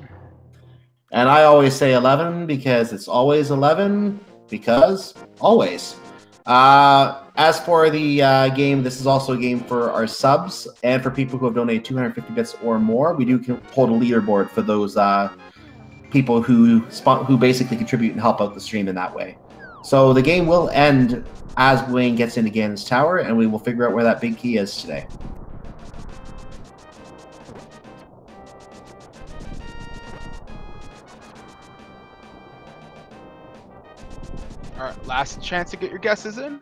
And I always say 11 because it's always 11, because always. As for the game, this is also a game for our subs and for people who have donated 250 bits or more. We do hold a leaderboard for those people who basically contribute and help out the stream in that way. So the game will end as Buane gets into Ganon's Tower, and we will figure out where that Big Key is today. All right, last chance to get your guesses in.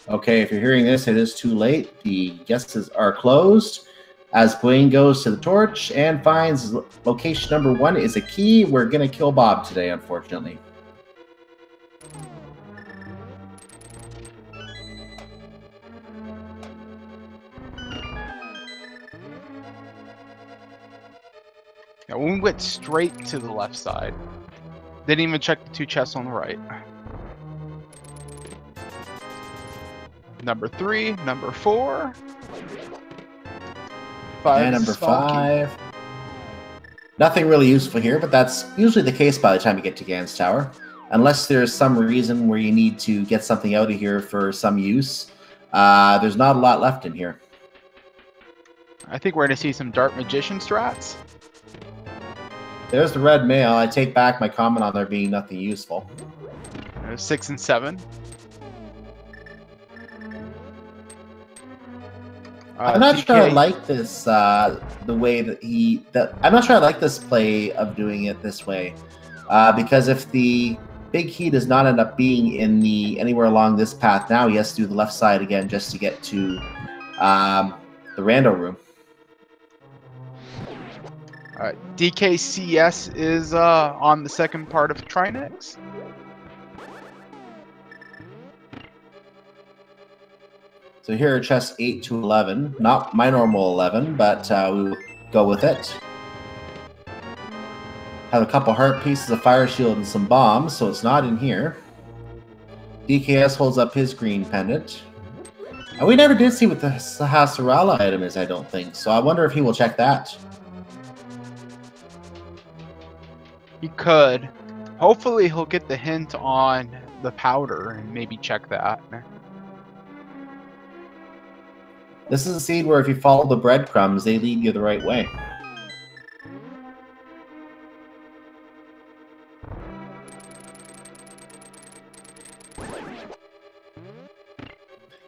Okay, if you're hearing this, it is too late. The guesses are closed. As Buane goes to the torch and finds location number 1 is a key, we're going to kill Bob today, unfortunately. Yeah, we went straight to the left side. Didn't even check the 2 chests on the right. Number 3, number 4. 5 and number 5. Nothing really useful here, but that's usually the case by the time you get to Ganon's Tower. Unless there's some reason where you need to get something out of here for some use. There's not a lot left in here. I think we're going to see some Dark Magician strats. There's the red mail. I take back my comment on there being nothing useful. 6 and 7. I'm not sure I like this, the way that I'm not sure I like this play of doing it this way, because if the Big Key does not end up being in anywhere along this path now, he has to do the left side again just to get to the rando room. dKs89 is on the second part of Trinex. So here are chests 8 to 11. Not my normal 11, but we will go with it. Have a couple heart pieces, a fire shield, and some bombs, so it's not in here. dKs holds up his green pendant. And we never did see what the Sahasrara item is, I don't think. So I wonder if he will check that. He could. Hopefully he'll get the hint on the powder and maybe check that. This is a seed where if you follow the breadcrumbs, they lead you the right way.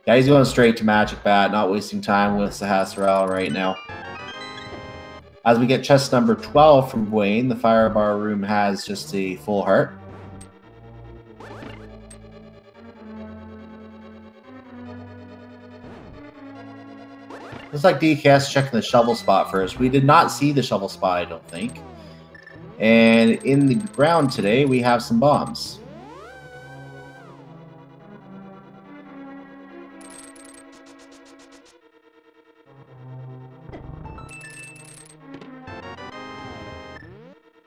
Yeah, he's going straight to Magic Bat, not wasting time with Sahasrara right now. As we get chest number 12 from Buane, the fire bar room has just a full heart. Looks like dKs checking the shovel spot first. We did not see the shovel spot, I don't think. And in the ground today, we have some bombs.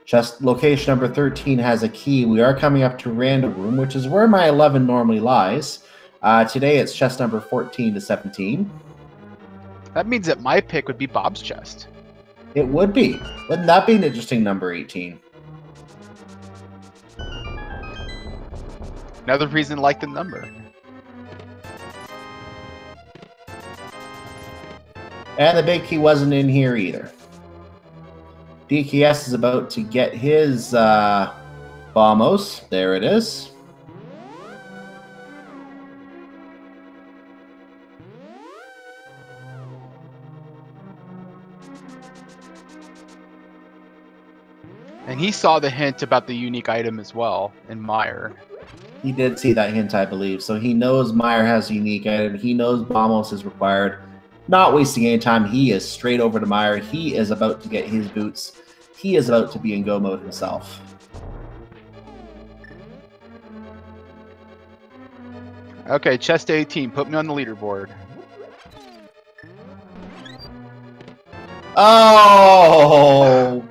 Chest location number 13 has a key. We are coming up to random room, which is where my 11 normally lies. Today it's chest number 14 to 17. That means that my pick would be Bob's chest. It would be. Wouldn't that be an interesting number, 18? Another reason to like the number. And the big key wasn't in here either. dKs is about to get his Bombos. There it is. And he saw the hint about the unique item as well in Meyer. He did see that hint, I believe. So he knows Meyer has a unique item. He knows Bombos is required. Not wasting any time. He is straight over to Meyer. He is about to get his boots. He is about to be in go mode himself. Okay, chest 18. Put me on the leaderboard. Oh!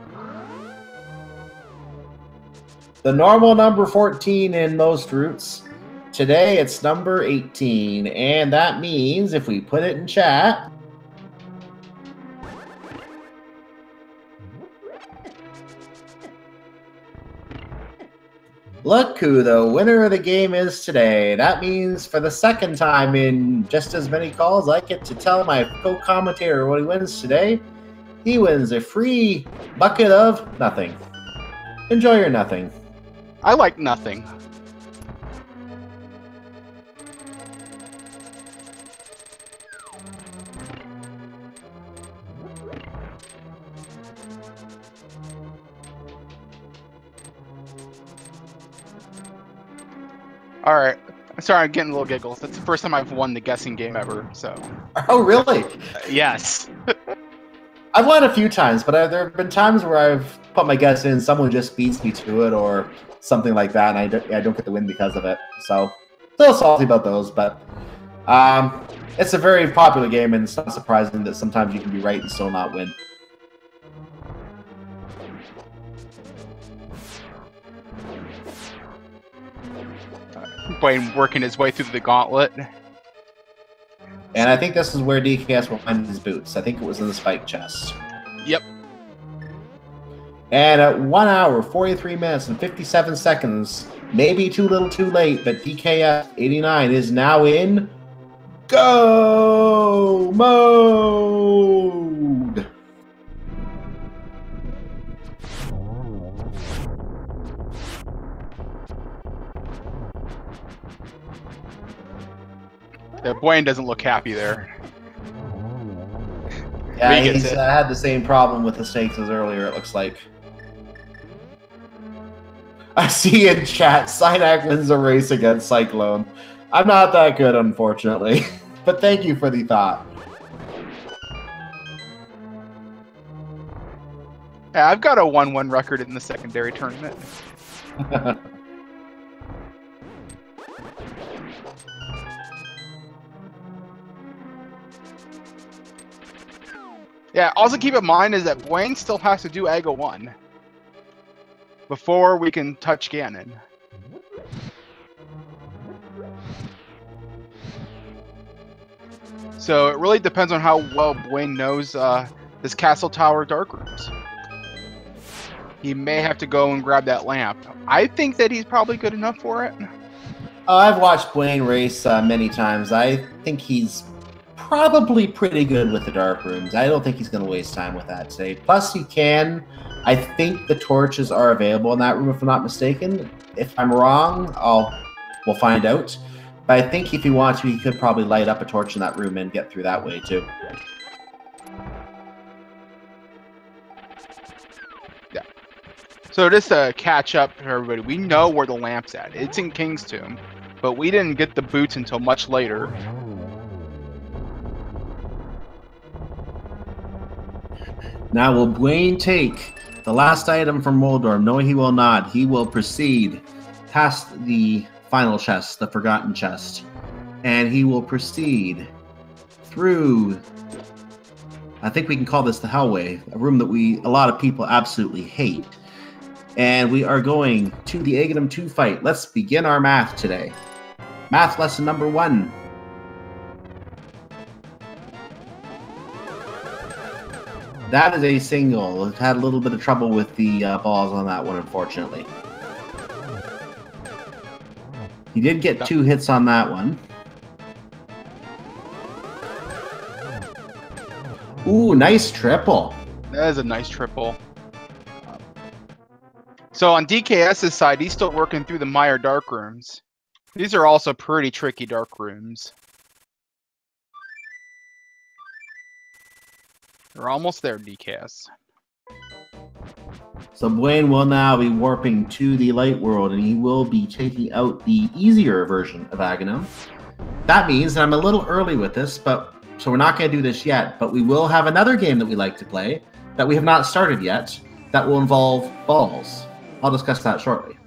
The normal number 14 in most routes. Today it's number 18. And that means if we put it in chat, look who the winner of the game is today. That means for the second time in just as many calls, I get to tell my co-commentator what he wins today. He wins a free bucket of nothing. Enjoy your nothing. I like nothing. Alright. Sorry, I'm getting little giggles. That's the first time I've won the guessing game ever, so. Oh, really? Yes. I've won a few times, but there have been times where I've put my guess in, someone just beats me to it, or something like that, and I don't get the win because of it. So, a little salty about those, but it's a very popular game, and it's not surprising that sometimes you can be right and still not win. Buane working his way through the gauntlet. And I think this is where dKs will find his boots. I think it was in the spike chest. Yep. And at 1 hour, 43 minutes, and 57 seconds, maybe too little too late, but dKs89 is now in go mode. Buane doesn't look happy there. Yeah, he's had the same problem with the snakes as earlier, it looks like. I see in chat, Synac wins a race against Cyclone. I'm not that good, unfortunately. But thank you for the thought. Yeah, I've got a 1-1 record in the secondary tournament. Yeah, also keep in mind is that Buane still has to do AGA 1 before we can touch Ganon. So it really depends on how well Buane knows this Castle Tower Dark Rooms. He may have to go and grab that lamp. I think that he's probably good enough for it. I've watched Buane race many times. I think he's probably pretty good with the dark rooms. I don't think he's going to waste time with that today. Plus, he can. I think the torches are available in that room, if I'm not mistaken. If I'm wrong, we'll find out. But I think if he wants to, he could probably light up a torch in that room and get through that way, too. Yeah. So just to catch up for everybody, we know where the lamp's at. It's in King's Tomb, but we didn't get the boots until much later. Now, will Buane take the last item from Moldorm? No, he will not. He will proceed past the final chest, the Forgotten Chest. And he will proceed through, I think we can call this the Hellway, a room that a lot of people absolutely hate. And we are going to the Aghanim 2 fight. Let's begin our math today. Math lesson number 1. That is a single. Had a little bit of trouble with the balls on that one, unfortunately. He did get 2 hits on that one. Ooh, nice triple. That is a nice triple. So on dKs's side, he's still working through the Mire dark rooms. These are also pretty tricky dark rooms. We're almost there, dKs. So Buane will now be warping to the light world, and he will be taking out the easier version of Aghanim. That means that I'm a little early with this, but so we're not going to do this yet, but we will have another game that we like to play that we have not started yet that will involve balls. I'll discuss that shortly.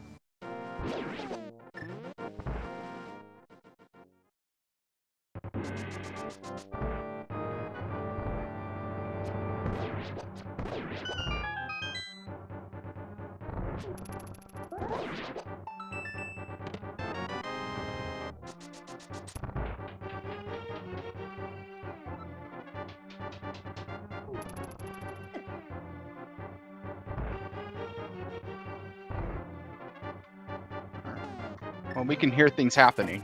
Well, we can hear things happening.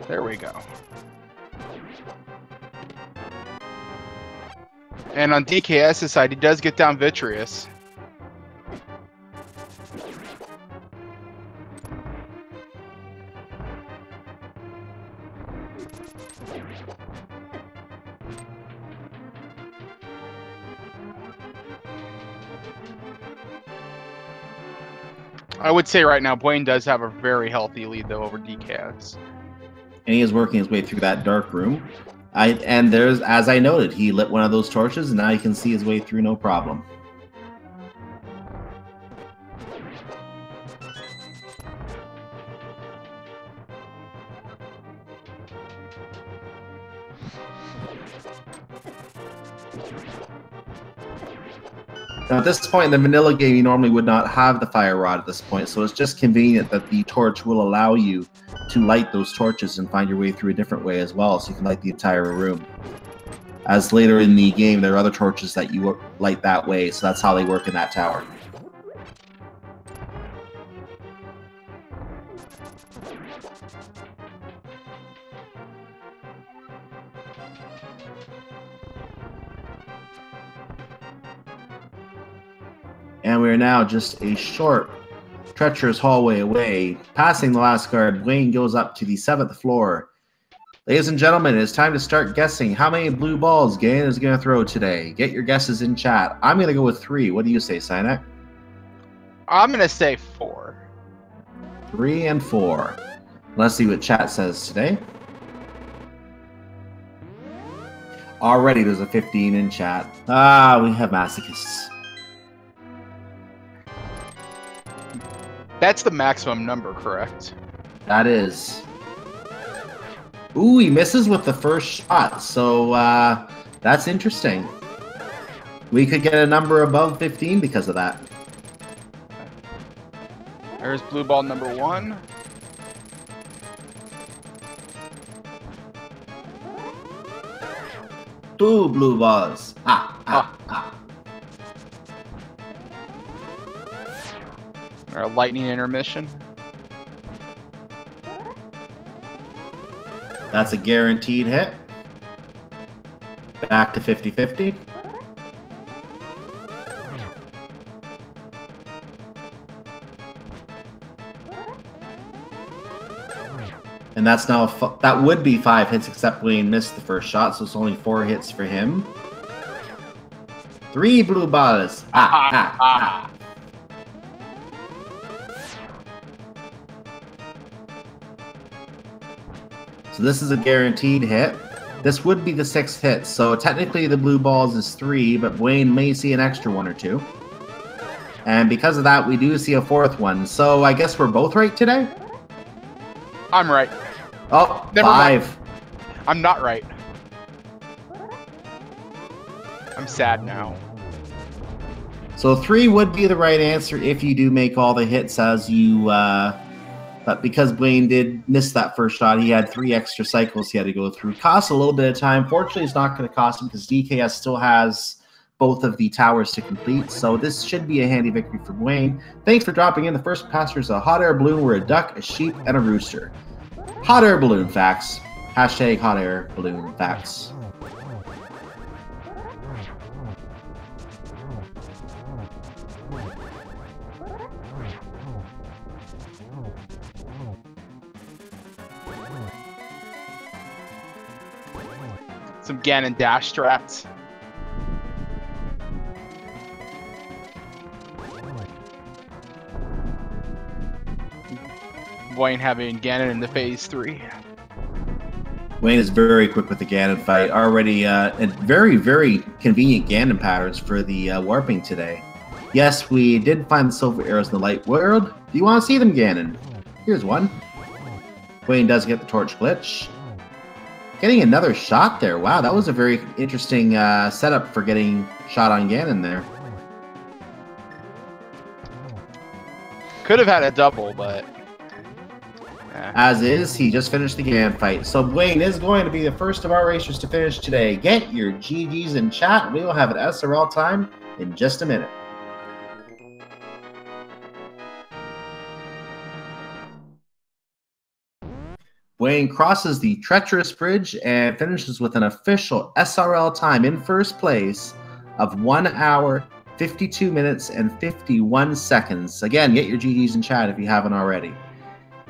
There we go. And on dKs's side, he does get down Vitreous. I would say right now, Buane does have a very healthy lead, though, over dKs. And he is working his way through that dark room. And there's, as I noted, he lit one of those torches, and now he can see his way through no problem. Now, at this point in the vanilla game, you normally would not have the fire rod at this point, so it's just convenient that the torch will allow you to light those torches and find your way through a different way as well, so you can light the entire room. As later in the game, there are other torches that you light that way, so that's how they work in that tower. And we are now just a short, treacherous hallway away. Passing the last guard, Buane goes up to the 7th floor. Ladies and gentlemen, it is time to start guessing how many blue balls Buane is going to throw today. Get your guesses in chat. I'm going to go with 3. What do you say, Sinek? I'm going to say 4. 3 and 4. Let's see what chat says today. Already there's a 15 in chat. Ah, we have masochists. That's the maximum number, correct? That is. Ooh, he misses with the first shot, so that's interesting. We could get a number above 15 because of that. There's blue ball number 1. Two blue balls. Ah. Or a lightning intermission. That's a guaranteed hit. Back to 50-50. And that's now that would be 5 hits, except Buane missed the first shot, so it's only 4 hits for him. 3 blue balls. So this is a guaranteed hit. This would be the 6th hit, so technically the blue balls is 3, but Buane may see an extra 1 or 2. And because of that, we do see a 4th one. So I guess we're both right today? I'm right. Oh, Never 5. mind. I'm not right. I'm sad now. So 3 would be the right answer if you do make all the hits as you But because Buane did miss that first shot, he had 3 extra cycles he had to go through. Cost a little bit of time. Fortunately, it's not going to cost him because dKs still has both of the towers to complete. So this should be a handy victory for Buane. Thanks for dropping in. The first passers a hot air balloon were a duck, a sheep, and a rooster. Hot air balloon facts. Hashtag hot air balloon facts. Some Ganon dash strats. Buane having Ganon in the phase 3. Buane is very quick with the Ganon fight. Already and very, very convenient Ganon patterns for the warping today. Yes, we did find the silver arrows in the light world. Do you want to see them, Ganon? Here's one. Buane does get the torch glitch. Getting another shot there. Wow, that was a very interesting setup for getting shot on Ganon there. Could have had a double, but... As is, he just finished the Ganon fight. So Buane is going to be the first of our racers to finish today. Get your GGs in chat. We will have an SRL time in just a minute. Buane crosses the treacherous bridge and finishes with an official SRL time in first place of 1 hour, 52 minutes, and 51 seconds. Again, get your GGs in chat if you haven't already.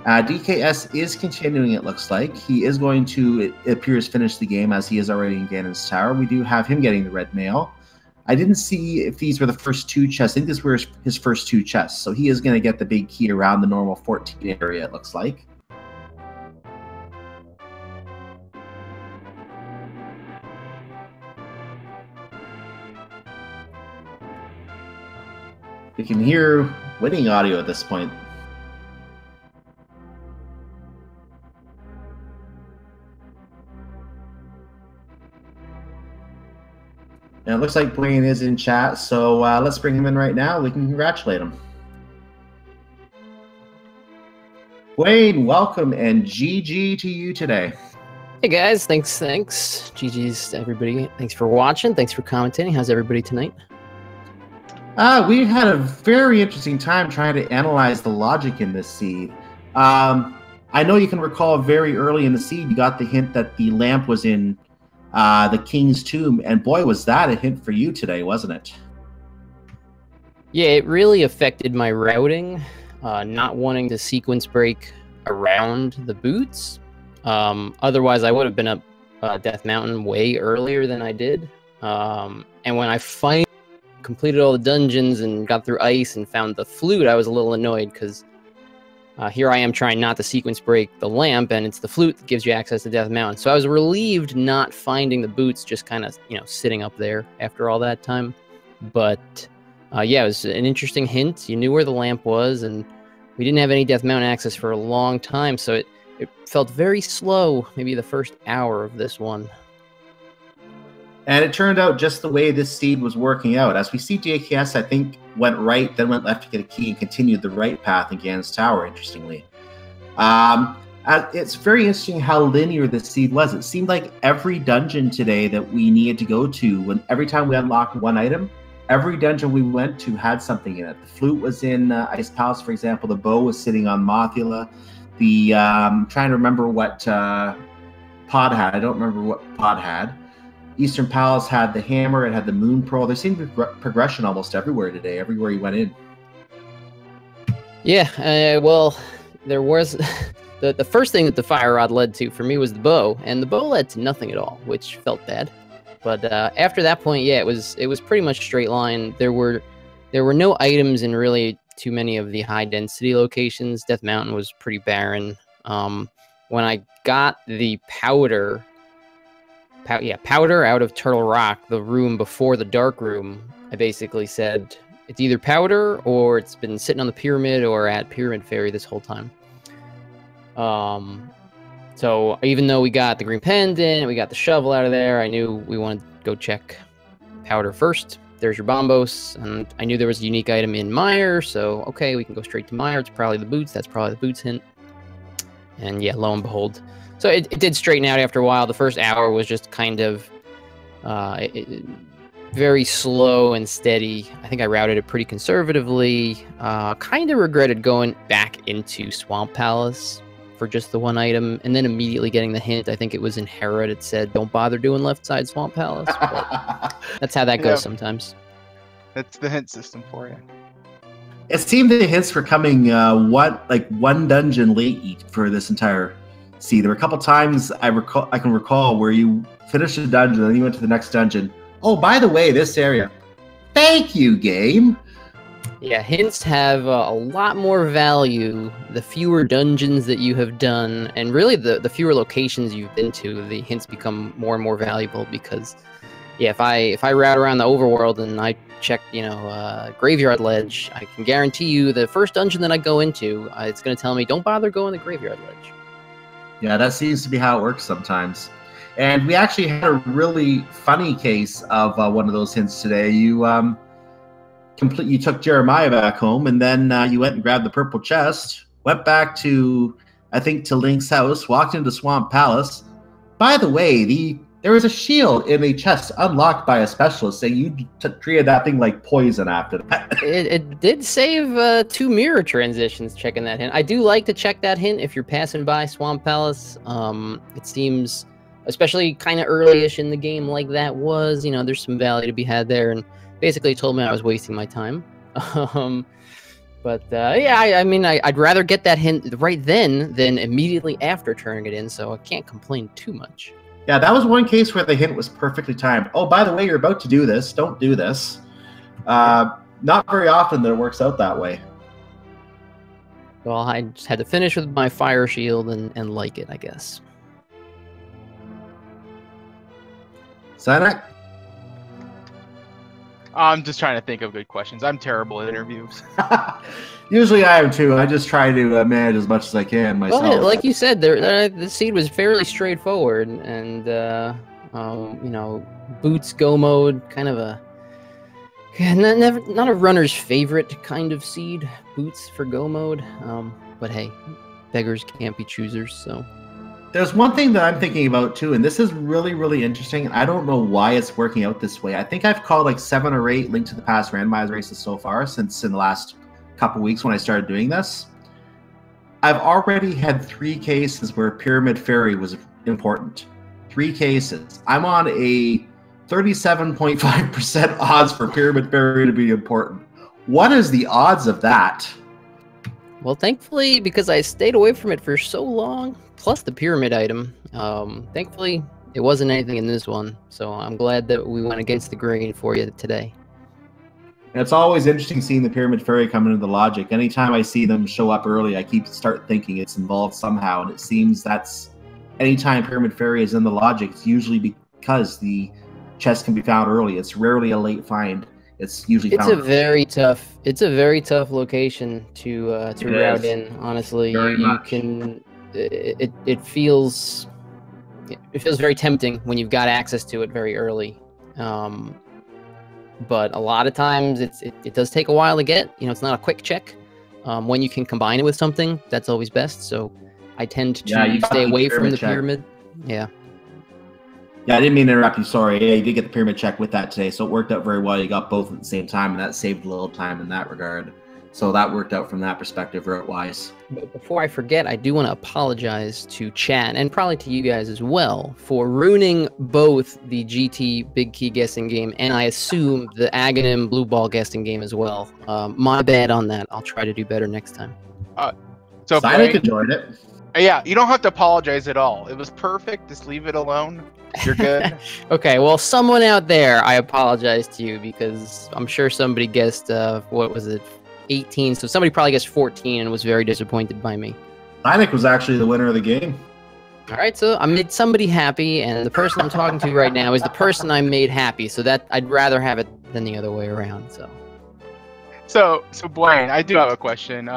dKs is continuing, it looks like. He is going to, it appears, finish the game as he is already in Ganon's tower. We do have him getting the red mail. I didn't see if these were the first 2 chests. I think these were his first 2 chests. So he is going to get the big key around the normal 14 area, it looks like. You can hear winning audio at this point. And it looks like Buane is in chat, so let's bring him in right now. We can congratulate him. Buane, welcome, and GG to you today. Hey guys, thanks. GG's to everybody. Thanks for watching. Thanks for commentating. How's everybody tonight? We had a very interesting time trying to analyze the logic in this seed. I know you can recall very early in the seed, you got the hint that the lamp was in the king's tomb, and boy, was that a hint for you today, wasn't it? Yeah, it really affected my routing, not wanting to sequence break around the boots. Otherwise, I would have been up Death Mountain way earlier than I did. And when I finally completed all the dungeons and got through ice and found the flute, I was a little annoyed because here I am trying not to sequence break the lamp, and it's the flute that gives you access to Death Mountain. So I was relieved not finding the boots just kind of, sitting up there after all that time. But yeah, it was an interesting hint. You knew where the lamp was, and we didn't have any Death Mountain access for a long time, so it felt very slow, maybe the first hour of this one. And it turned out just the way this seed was working out. As we see, dKs, I think, went right, then went left to get a key and continued the right path in Ganon's tower, interestingly. It's very interesting how linear this seed was. It seemed like every dungeon today that we needed to go to, every time we unlocked one item, every dungeon we went to had something in it. The flute was in Ice Palace, for example. The bow was sitting on Mothula. I'm trying to remember what Pod had. I don't remember what Pod had. Eastern Palace had the hammer, it had the moon pearl. There seemed to be progression almost everywhere today, everywhere you went in. Yeah, well, there was... the first thing that the fire rod led to for me was the bow, and the bow led to nothing at all, which felt bad. But after that point, yeah, it was pretty much straight line. There were no items in really too many of the high-density locations. Death Mountain was pretty barren. When I got the powder out of Turtle Rock, the room before the dark room, I basically said it's either powder or it's been sitting on the pyramid or at Pyramid Fairy this whole time. So even though we got the green pendant, we got the shovel out of there, I knew we wanted to go check powder first. There's your bombos, and I knew there was a unique item in Mire, so okay, we can go straight to Mire. It's probably the boots. That's probably the boots hint. And yeah, lo and behold. So it did straighten out after a while. The first hour was just kind of very slow and steady. I think I routed it pretty conservatively. Kind of regretted going back into Swamp Palace for just the one item, and then immediately getting the hint. I think it was in Herod. It said, "Don't bother doing left side Swamp Palace." But that's how that goes sometimes. That's the hint system for you. It seemed the hints were coming one dungeon late for this entire seed. There were a couple times I can recall where you finished a dungeon and then you went to the next dungeon. Oh, by the way, this area. Thank you, game. Yeah, hints have a lot more value the fewer dungeons that you have done, and really the fewer locations you've been to, the hints become more and more valuable because, yeah, if I route around the overworld and I check, Graveyard Ledge, I can guarantee you the first dungeon that I go into, it's going to tell me, don't bother going to Graveyard Ledge. Yeah, that seems to be how it works sometimes. And we actually had a really funny case of one of those hints today. You took Jeremiah back home, and then you went and grabbed the purple chest, went back to, I think, to Link's house, walked into Swamp Palace. By the way, there was a shield in a chest unlocked by a specialist, saying you treated that thing like poison after that. It did save 2 mirror transitions checking that hint. I do like to check that hint if you're passing by Swamp Palace. It seems, especially kind of early-ish in the game like that was, there's some value to be had there, and basically told me I was wasting my time. I'd rather get that hint right then than immediately after turning it in, so I can't complain too much. Yeah, that was one case where the hint was perfectly timed. Oh, by the way, you're about to do this. Don't do this. Not very often that it works out that way. Well, I just had to finish with my fire shield and like it, I guess. Zanak? I'm just trying to think of good questions. I'm terrible at interviews. Usually I am too. I just try to manage as much as I can myself. Well, like you said, the seed was fairly straightforward, and boots go mode, kind of not a runner's favorite kind of seed. Boots for go mode, but hey, beggars can't be choosers. So there's one thing that I'm thinking about too, and this is really, really interesting. And I don't know why it's working out this way. I think I've called like 7 or 8 Link to the Past randomized races so far since in the last couple weeks when I started doing this. I've already had 3 cases where Pyramid Fairy was important. 3 cases. I'm on a 37.5% odds for Pyramid Fairy to be important. What is the odds of that? Well, thankfully, because I stayed away from it for so long, plus the pyramid item, thankfully it wasn't anything in this one. So I'm glad that we went against the grain for you today. And it's always interesting seeing the Pyramid Fairy come into the logic. Anytime I see them show up early, I start thinking it's involved somehow, and it seems that's anytime Pyramid Fairy is in the logic, it's usually because the chest can be found early. It's rarely a late find. It's usually found early. It's a very tough location to route in. Honestly, it feels very tempting when you've got access to it very early. But a lot of times it does take a while to get. It's not a quick check. When you can combine it with something, that's always best. So I tend to stay away from the pyramid. Yeah. Yeah, I didn't mean to interrupt you. Sorry. Yeah, you did get the pyramid check with that today, so it worked out very well. You got both at the same time, and that saved a little time in that regard. So that worked out from that perspective, route-wise. But before I forget, I do want to apologize to chat, and probably to you guys as well, for ruining both the GT Big Key guessing game, and I assume the Aghanim Blue Ball guessing game as well. My bad on that. I'll try to do better next time. So Zanak enjoyed it. Yeah, you don't have to apologize at all. It was perfect. Just leave it alone. You're good. Okay, well, someone out there, I apologize to you, because I'm sure somebody guessed, what was it, 18, so somebody probably guessed 14 and was very disappointed by me. Zanak was actually the winner of the game. All right, so I made somebody happy, and the person I'm talking to right now is the person I made happy, so that I'd rather have it than the other way around. So Buane, I do have a question.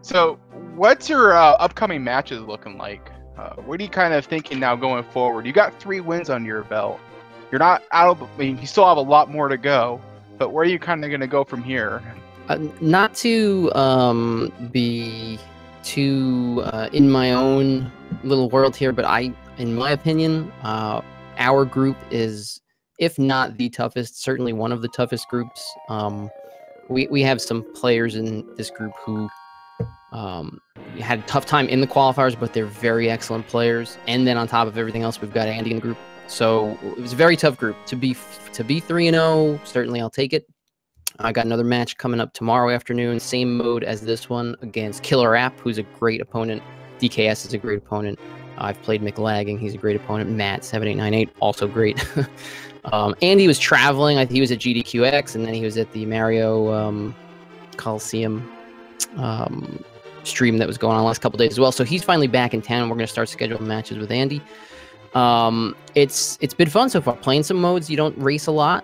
So what's your upcoming matches looking like? What are you kind of thinking now going forward? You got 3 wins under your belt. You're not out of. You still have a lot more to go. But where are you kind of going to go from here? Not to be to in my own little world here, but in my opinion, our group is, if not the toughest, certainly one of the toughest groups. We have some players in this group who had a tough time in the qualifiers, but they're very excellent players. And then on top of everything else, we've got Andy in the group. So it was a very tough group. To be 3-0, certainly I'll take it. I got another match coming up tomorrow afternoon, same mode as this one, against Killer App, who's a great opponent. DKS is a great opponent. I've played McLagging. He's a great opponent. Matt7898, also great. Andy was traveling. He was at GDQX, and then he was at the Mario Coliseum stream that was going on the last couple days as well. So he's finally back in town, and we're going to start scheduling matches with Andy. It's been fun so far, playing some modes. You don't race a lot.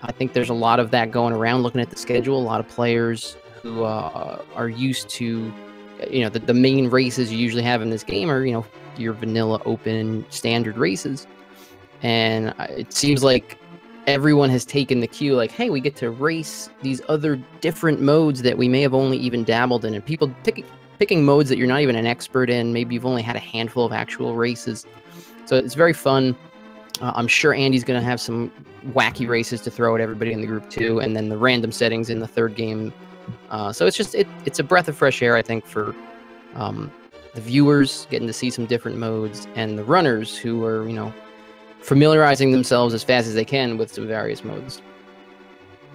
I think there's a lot of that going around, looking at the schedule. A lot of players who are used to, the main races you usually have in this game are, your vanilla open standard races. And it seems like everyone has taken the cue, like, hey, we get to race these other different modes that we may have only even dabbled in. And people picking modes that you're not even an expert in. Maybe you've only had a handful of actual races. So it's very fun. I'm sure Andy's going to have some wacky races to throw at everybody in the group too, and then the random settings in the third game. So it's a breath of fresh air, I think, for the viewers, getting to see some different modes, and the runners who are, familiarizing themselves as fast as they can with some various modes.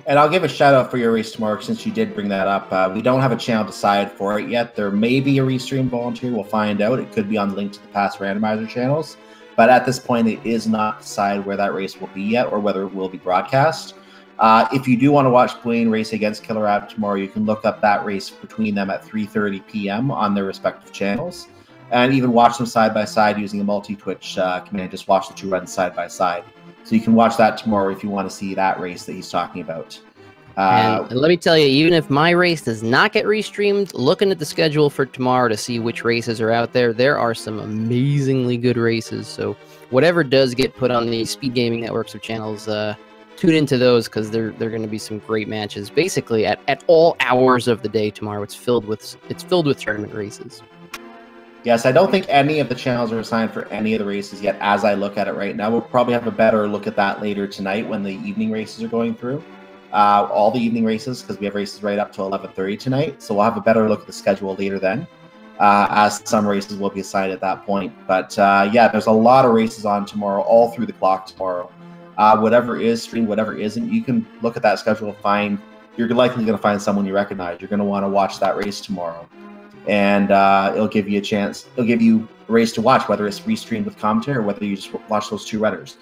And I'll give a shout out for your race tomorrow, since you did bring that up. We don't have a channel decided for it yet. There may be a restream volunteer. We'll find out. It could be on the link to the past randomizer channels. But at this point, it is not decided where that race will be yet, or whether it will be broadcast. If you do want to watch Buane race against Killer App tomorrow, you can look up that race between them at 3:30 p.m. on their respective channels, and even watch them side by side using a multi-Twitch command. Just watch the two runs side by side. So you can watch that tomorrow if you want to see that race that he's talking about. And let me tell you, even if my race does not get restreamed, looking at the schedule for tomorrow to see which races are out there, there are some amazingly good races. So whatever does get put on the Speed Gaming networks of channels, tune into those, because they're going to be some great matches. Basically, at all hours of the day tomorrow, it's filled with tournament races. Yes, I don't think any of the channels are assigned for any of the races yet. As I look at it right now, we'll probably have a better look at that later tonight when the evening races are going through. All the evening races, because we have races right up to 11:30 tonight. So we'll have a better look at the schedule later then, as some races will be assigned at that point. But yeah, there's a lot of races on tomorrow, all through the clock tomorrow. Whatever is streamed, whatever isn't, you can look at that schedule and find, you're likely going to find someone you recognize. You're going to want to watch that race tomorrow. And it'll give you a chance, it'll give you a race to watch, whether it's restreamed with commentary or whether you just watch those two runners.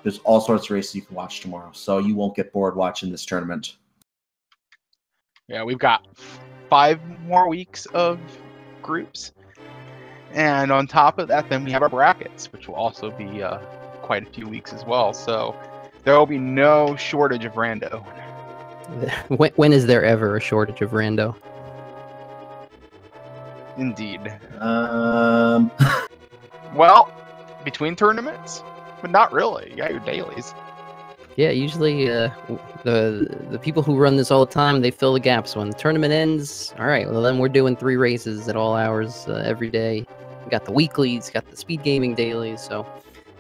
There's all sorts of races you can watch tomorrow, so you won't get bored watching this tournament. Yeah, we've got 5 more weeks of groups, and on top of that, then we have our brackets, which will also be quite a few weeks as well. So there will be no shortage of rando. When is there ever a shortage of rando? Indeed. Well, between tournaments. But not really. You got your dailies. Yeah, usually the people who run this all the time, they fill the gaps. When the tournament ends, all right, well then we're doing 3 races at all hours every day. We got the weeklies, got the Speed Gaming dailies, so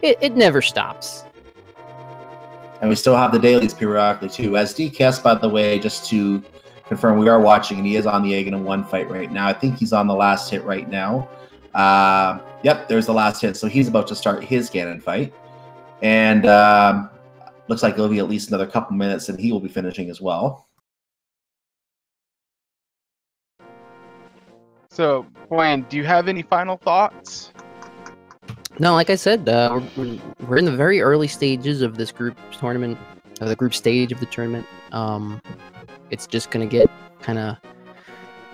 it never stops. And we still have the dailies periodically too. As DKS, by the way, just to confirm, we are watching, and he is on the Egg in 1 fight right now. I think he's on the last hit right now. Yep, there's the last hit. So he's about to start his Ganon fight. And looks like it'll be at least another couple minutes, and he will be finishing as well. So, Buane, do you have any final thoughts? No, like I said, we're in the very early stages of this group tournament, of the group stage of the tournament. It's just going to get kind of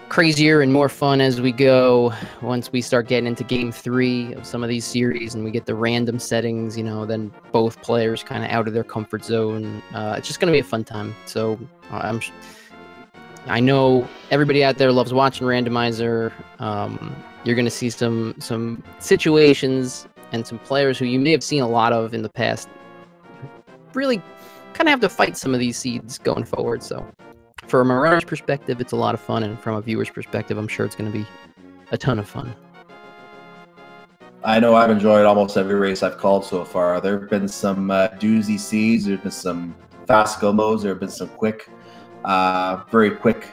crazier and more fun as we go. Once we start getting into game 3 of some of these series and we get the random settings, then both players kind of out of their comfort zone. It's just going to be a fun time. So I know everybody out there loves watching Randomizer. You're going to see some situations and some players who you may have seen a lot of in the past really kind of have to fight some of these seeds going forward. So from a runner's perspective, it's a lot of fun, and from a viewer's perspective, I'm sure it's going to be a ton of fun. I know I've enjoyed almost every race I've called so far. There have been some doozy seeds, there have been some fast go-mos, there have been some quick, very quick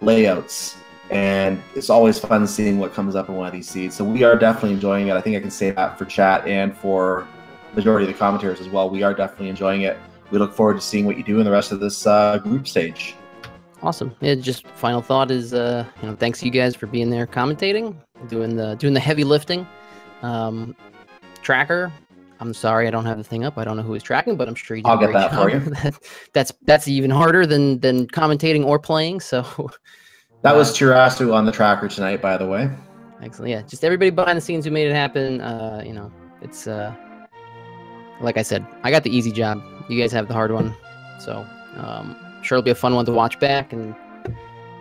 layouts. And it's always fun seeing what comes up in one of these seeds. So we are definitely enjoying it. I think I can say that for chat and for majority of the commentators as well. We are definitely enjoying it. We look forward to seeing what you do in the rest of this group stage. Awesome. Yeah, just final thought is, thanks to you guys for being there commentating, doing the heavy lifting. Tracker, I'm sorry I don't have the thing up. I don't know who is tracking, but I'm sure you did I'll a get great that job. for you. That's even harder than commentating or playing. So that was Chirasu on the tracker tonight, by the way. Excellent. Yeah, just everybody behind the scenes who made it happen. It's like I said, I got the easy job. You guys have the hard one. So sure it'll be a fun one to watch back, and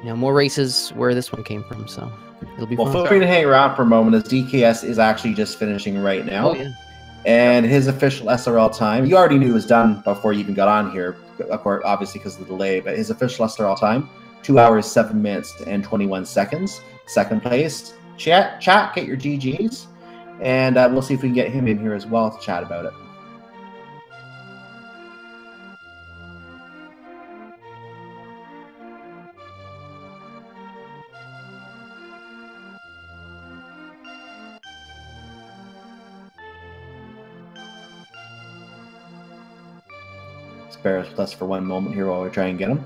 more races where this one came from. So it'll be fun. Feel free to hang around for a moment, as DKS is actually just finishing right now. Oh, yeah. And his official SRL time, you already knew it was done before you even got on here, of course, obviously because of the delay, but his official SRL time, 2 hours, 7 minutes, and 21 seconds. Second place. Chat, get your GGs. And we'll see if we can get him in here as well to chat about it. Bear with us for one moment here while we try and get him.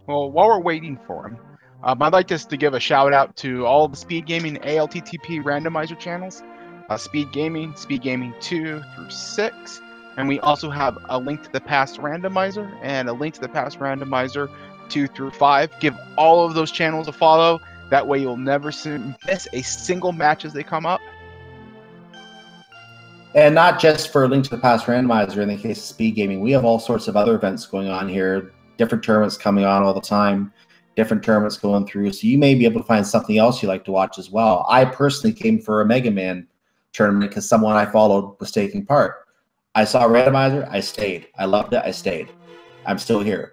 Well, while we're waiting for him, I'd like just to give a shout out to all of the Speed Gaming ALTTP randomizer channels, Speed Gaming 2 through 6, and we also have a link to the past randomizer and a link to the past randomizer 2 through 5. Give all of those channels a follow. That way you'll never miss a single match as they come up. And not just for a link to the past randomizer in the case of Speed Gaming, we have all sorts of other events going on here. Different tournaments coming on all the time, different tournaments going through. So you may be able to find something else you like to watch as well. I personally came for a Mega Man tournament because someone I followed was taking part. I saw Randomizer, I stayed. I loved it, I stayed. I'm still here.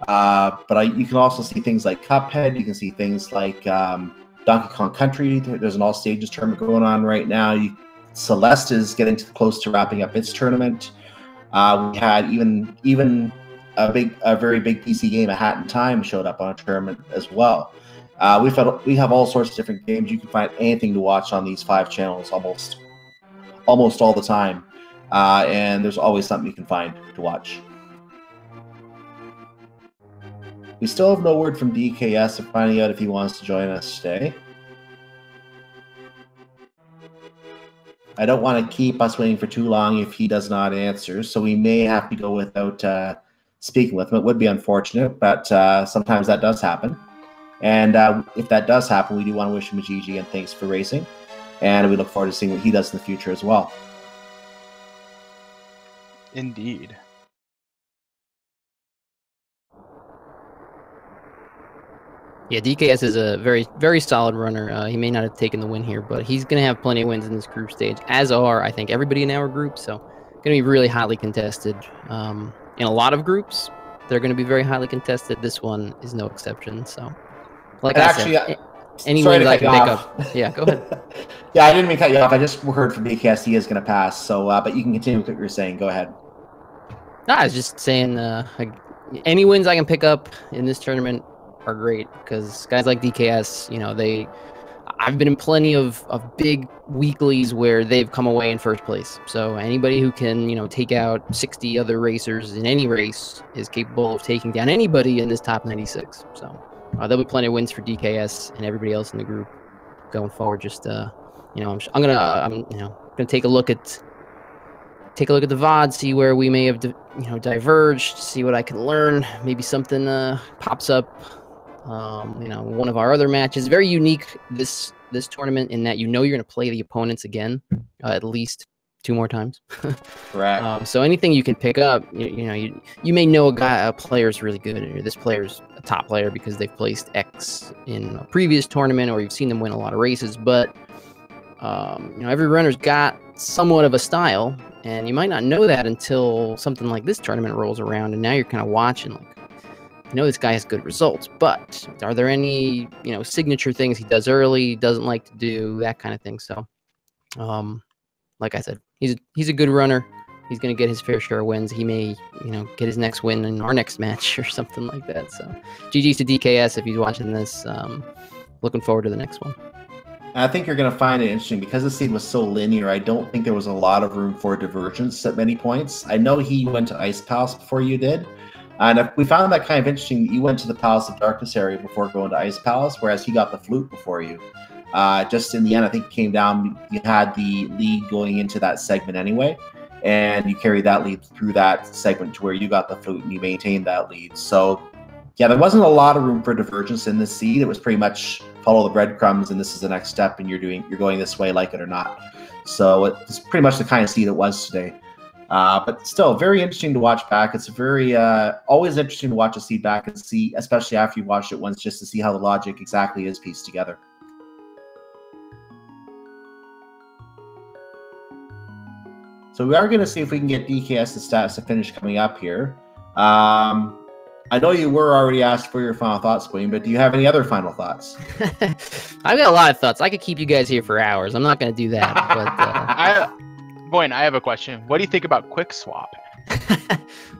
But you can also see things like Cuphead. You can see things like Donkey Kong Country. There's an all stages tournament going on right now. Celeste is getting close to wrapping up its tournament. We had even a very big PC game, A Hat in Time, showed up on a tournament as well. We have all sorts of different games. You can find anything to watch on these 5 channels almost all the time, and there's always something you can find to watch. We still have no word from DKS of finding out if he wants to join us today. I don't want to keep us waiting for too long if he does not answer, so we may have to go without speaking with him. It would be unfortunate, but sometimes that does happen. And if that does happen, we do want to wish him a GG and thanks for racing. And we look forward to seeing what he does in the future as well. Indeed. Yeah, DKS is a very, very solid runner. He may not have taken the win here, but he's going to have plenty of wins in this group stage, as are, I think, everybody in our group. So going to be really highly contested. In a lot of groups, they're going to be very highly contested. This one is no exception. So, like I said, any wins I can pick up. Yeah, go ahead. Yeah, I didn't mean to cut you off. I just heard from DKS he is going to pass. So, but you can continue with what you were saying. Go ahead. No, I was just saying, any wins I can pick up in this tournament are great, because guys like DKS, I've been in plenty of big weeklies where they've come away in first place. So anybody who can, take out 60 other racers in any race is capable of taking down anybody in this top 96. So there'll be plenty of wins for DKS and everybody else in the group going forward. Just I'm gonna take a look at take a look at the VOD, see where we may have diverged, see what I can learn. Maybe something pops up. One of our other matches. Very unique this tournament in that you're going to play the opponents again at least 2 more times. Correct. So anything you can pick up, you may know a player's really good, or this player's a top player because they've placed X in a previous tournament, or you've seen them win a lot of races. But every runner's got somewhat of a style, and you might not know that until something like this tournament rolls around, and now you're kind of watching like, this guy has good results, but are there any, signature things he does early, doesn't like to do, that kind of thing. So, like I said, he's a good runner. He's going to get his fair share of wins. He may, get his next win in our next match or something like that. So, GG's to DKS if he's watching this. Looking forward to the next one. I think you're going to find it interesting because the seed was so linear. I don't think there was a lot of room for divergence at many points. I know he went to Ice Palace before you did. And we found that kind of interesting that you went to the Palace of Darkness area before going to Ice Palace, whereas he got the flute before you. Just in the end, I think it came down, you had the lead going into that segment anyway, and you carried that lead through that segment to where you got the flute and you maintained that lead. So, yeah, there wasn't a lot of room for divergence in this seed. It was pretty much follow the breadcrumbs, and this is the next step, and you're going this way, like it or not. So it's pretty much the kind of seed it was today. But still, very interesting to watch back. It's very always interesting to watch a seed back and see, especially after you've watched it once, just to see how the logic exactly is pieced together. So we are going to see if we can get DKS's stats to finish coming up here. I know you were already asked for your final thoughts, Buane, but do you have any other final thoughts? I've got a lot of thoughts. I could keep you guys here for hours. I'm not going to do that. But Buane, I have a question. What do you think about Quick Swap?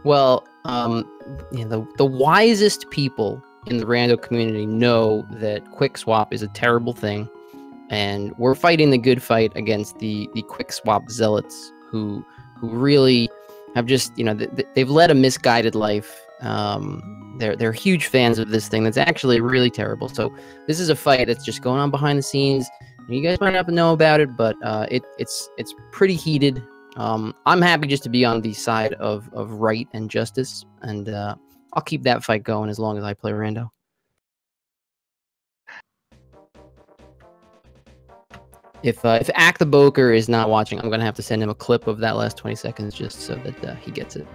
Well, the wisest people in the rando community know that Quick Swap is a terrible thing, and we're fighting the good fight against the Quick Swap zealots who really have just they've led a misguided life. They're huge fans of this thing that's actually really terrible. So this is a fight that's just going on behind the scenes. You guys might not know about it, but it's pretty heated. I'm happy just to be on the side of right and justice, and I'll keep that fight going as long as I play rando. If Ack the Boker is not watching, I'm gonna have to send him a clip of that last 20 seconds just so that he gets it.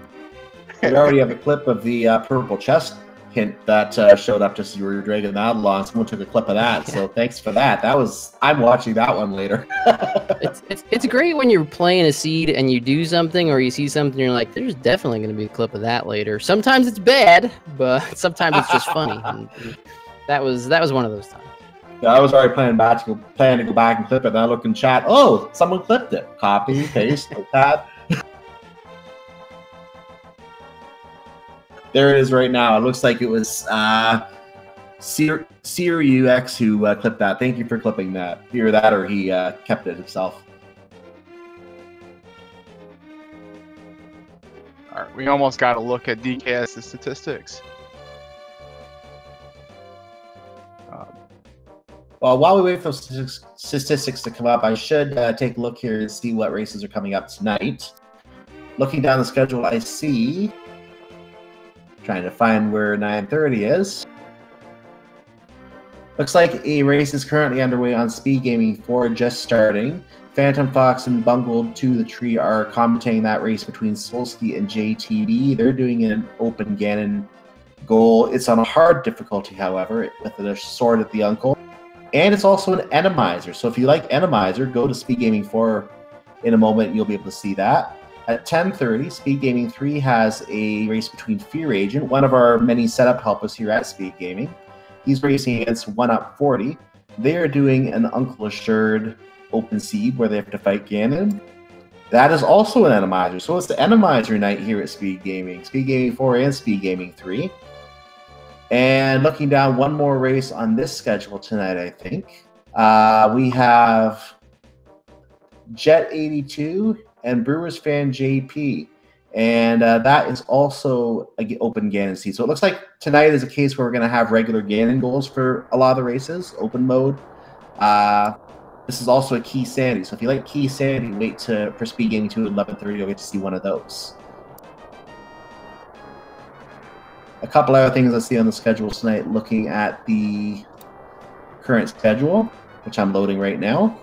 We already have a clip of the purple chest hint that showed up just as you were dragging that along. Someone took a clip of that, so thanks for that. I'm watching that one later. it's great when you're playing a seed and you do something or you see something and you're like, there's definitely going to be a clip of that later. Sometimes it's bad, but sometimes it's just funny. And that was one of those times. Yeah, I was already planning to go back and clip it, and I look in chat. Oh, someone clipped it. Copy, paste, like that. There it is right now. It looks like it was CRUX who clipped that. Thank you for clipping that. Either that or he kept it himself. All right, we almost got to look at DKS's statistics. Well, while we wait for those statistics to come up, I should take a look here and see what races are coming up tonight. Looking down the schedule, I see... Trying to find where 9:30 is. Looks like a race is currently underway on Speed Gaming 4, just starting. Phantom Fox and Bungled to the Tree are commentating that race between Solski and JTB. They're doing an open Ganon goal. It's on a hard difficulty, however, with a sword at the uncle. And it's also an Enemizer. So if you like Enemizer, go to Speed Gaming 4 in a moment and you'll be able to see that. At 10:30, Speed Gaming 3 has a race between Fear Agent, one of our many setup helpers here at Speed Gaming. He's racing against 1UP40. They are doing an Uncle Assured open seed where they have to fight Ganon. That is also an Enemizer. So it's the Enemizer night here at Speed Gaming 4 and Speed Gaming 3. And looking down, one more race on this schedule tonight, I think. We have Jet 82 and Brewers Fan JP. And that is also an open Ganon seed. So it looks like tonight is a case where we're going to have regular Ganon goals for a lot of the races, open mode. This is also a key sanity. So if you like key sanity, wait for speed gaming 2 at 11:30. You'll get to see one of those. A couple other things I see on the schedule tonight, looking at the current schedule, which I'm loading right now.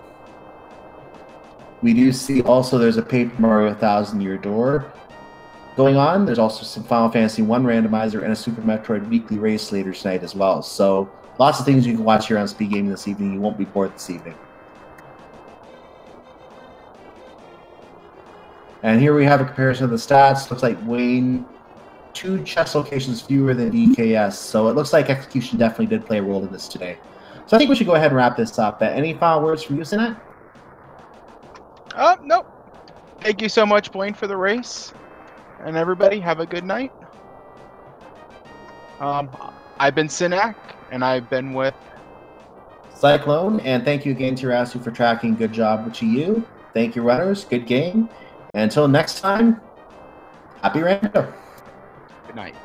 We do see also there's a Paper Mario 1000-Year Door going on. There's also some Final Fantasy 1 randomizer and a Super Metroid weekly race later tonight as well. So lots of things you can watch here on Speed Gaming this evening. You won't be bored this evening. And here we have a comparison of the stats. Looks like Buane, 2 chess locations fewer than dKs. So it looks like execution definitely did play a role in this today. So I think we should go ahead and wrap this up. Any final words from you, Sinat? Nope. Thank you so much, Buane, for the race. And everybody, have a good night. I've been Sinak, and I've been with Cyclone, and thank you again to Rasu for tracking. Good job to you. Thank you, runners. Good game. And until next time, happy rando. Good night.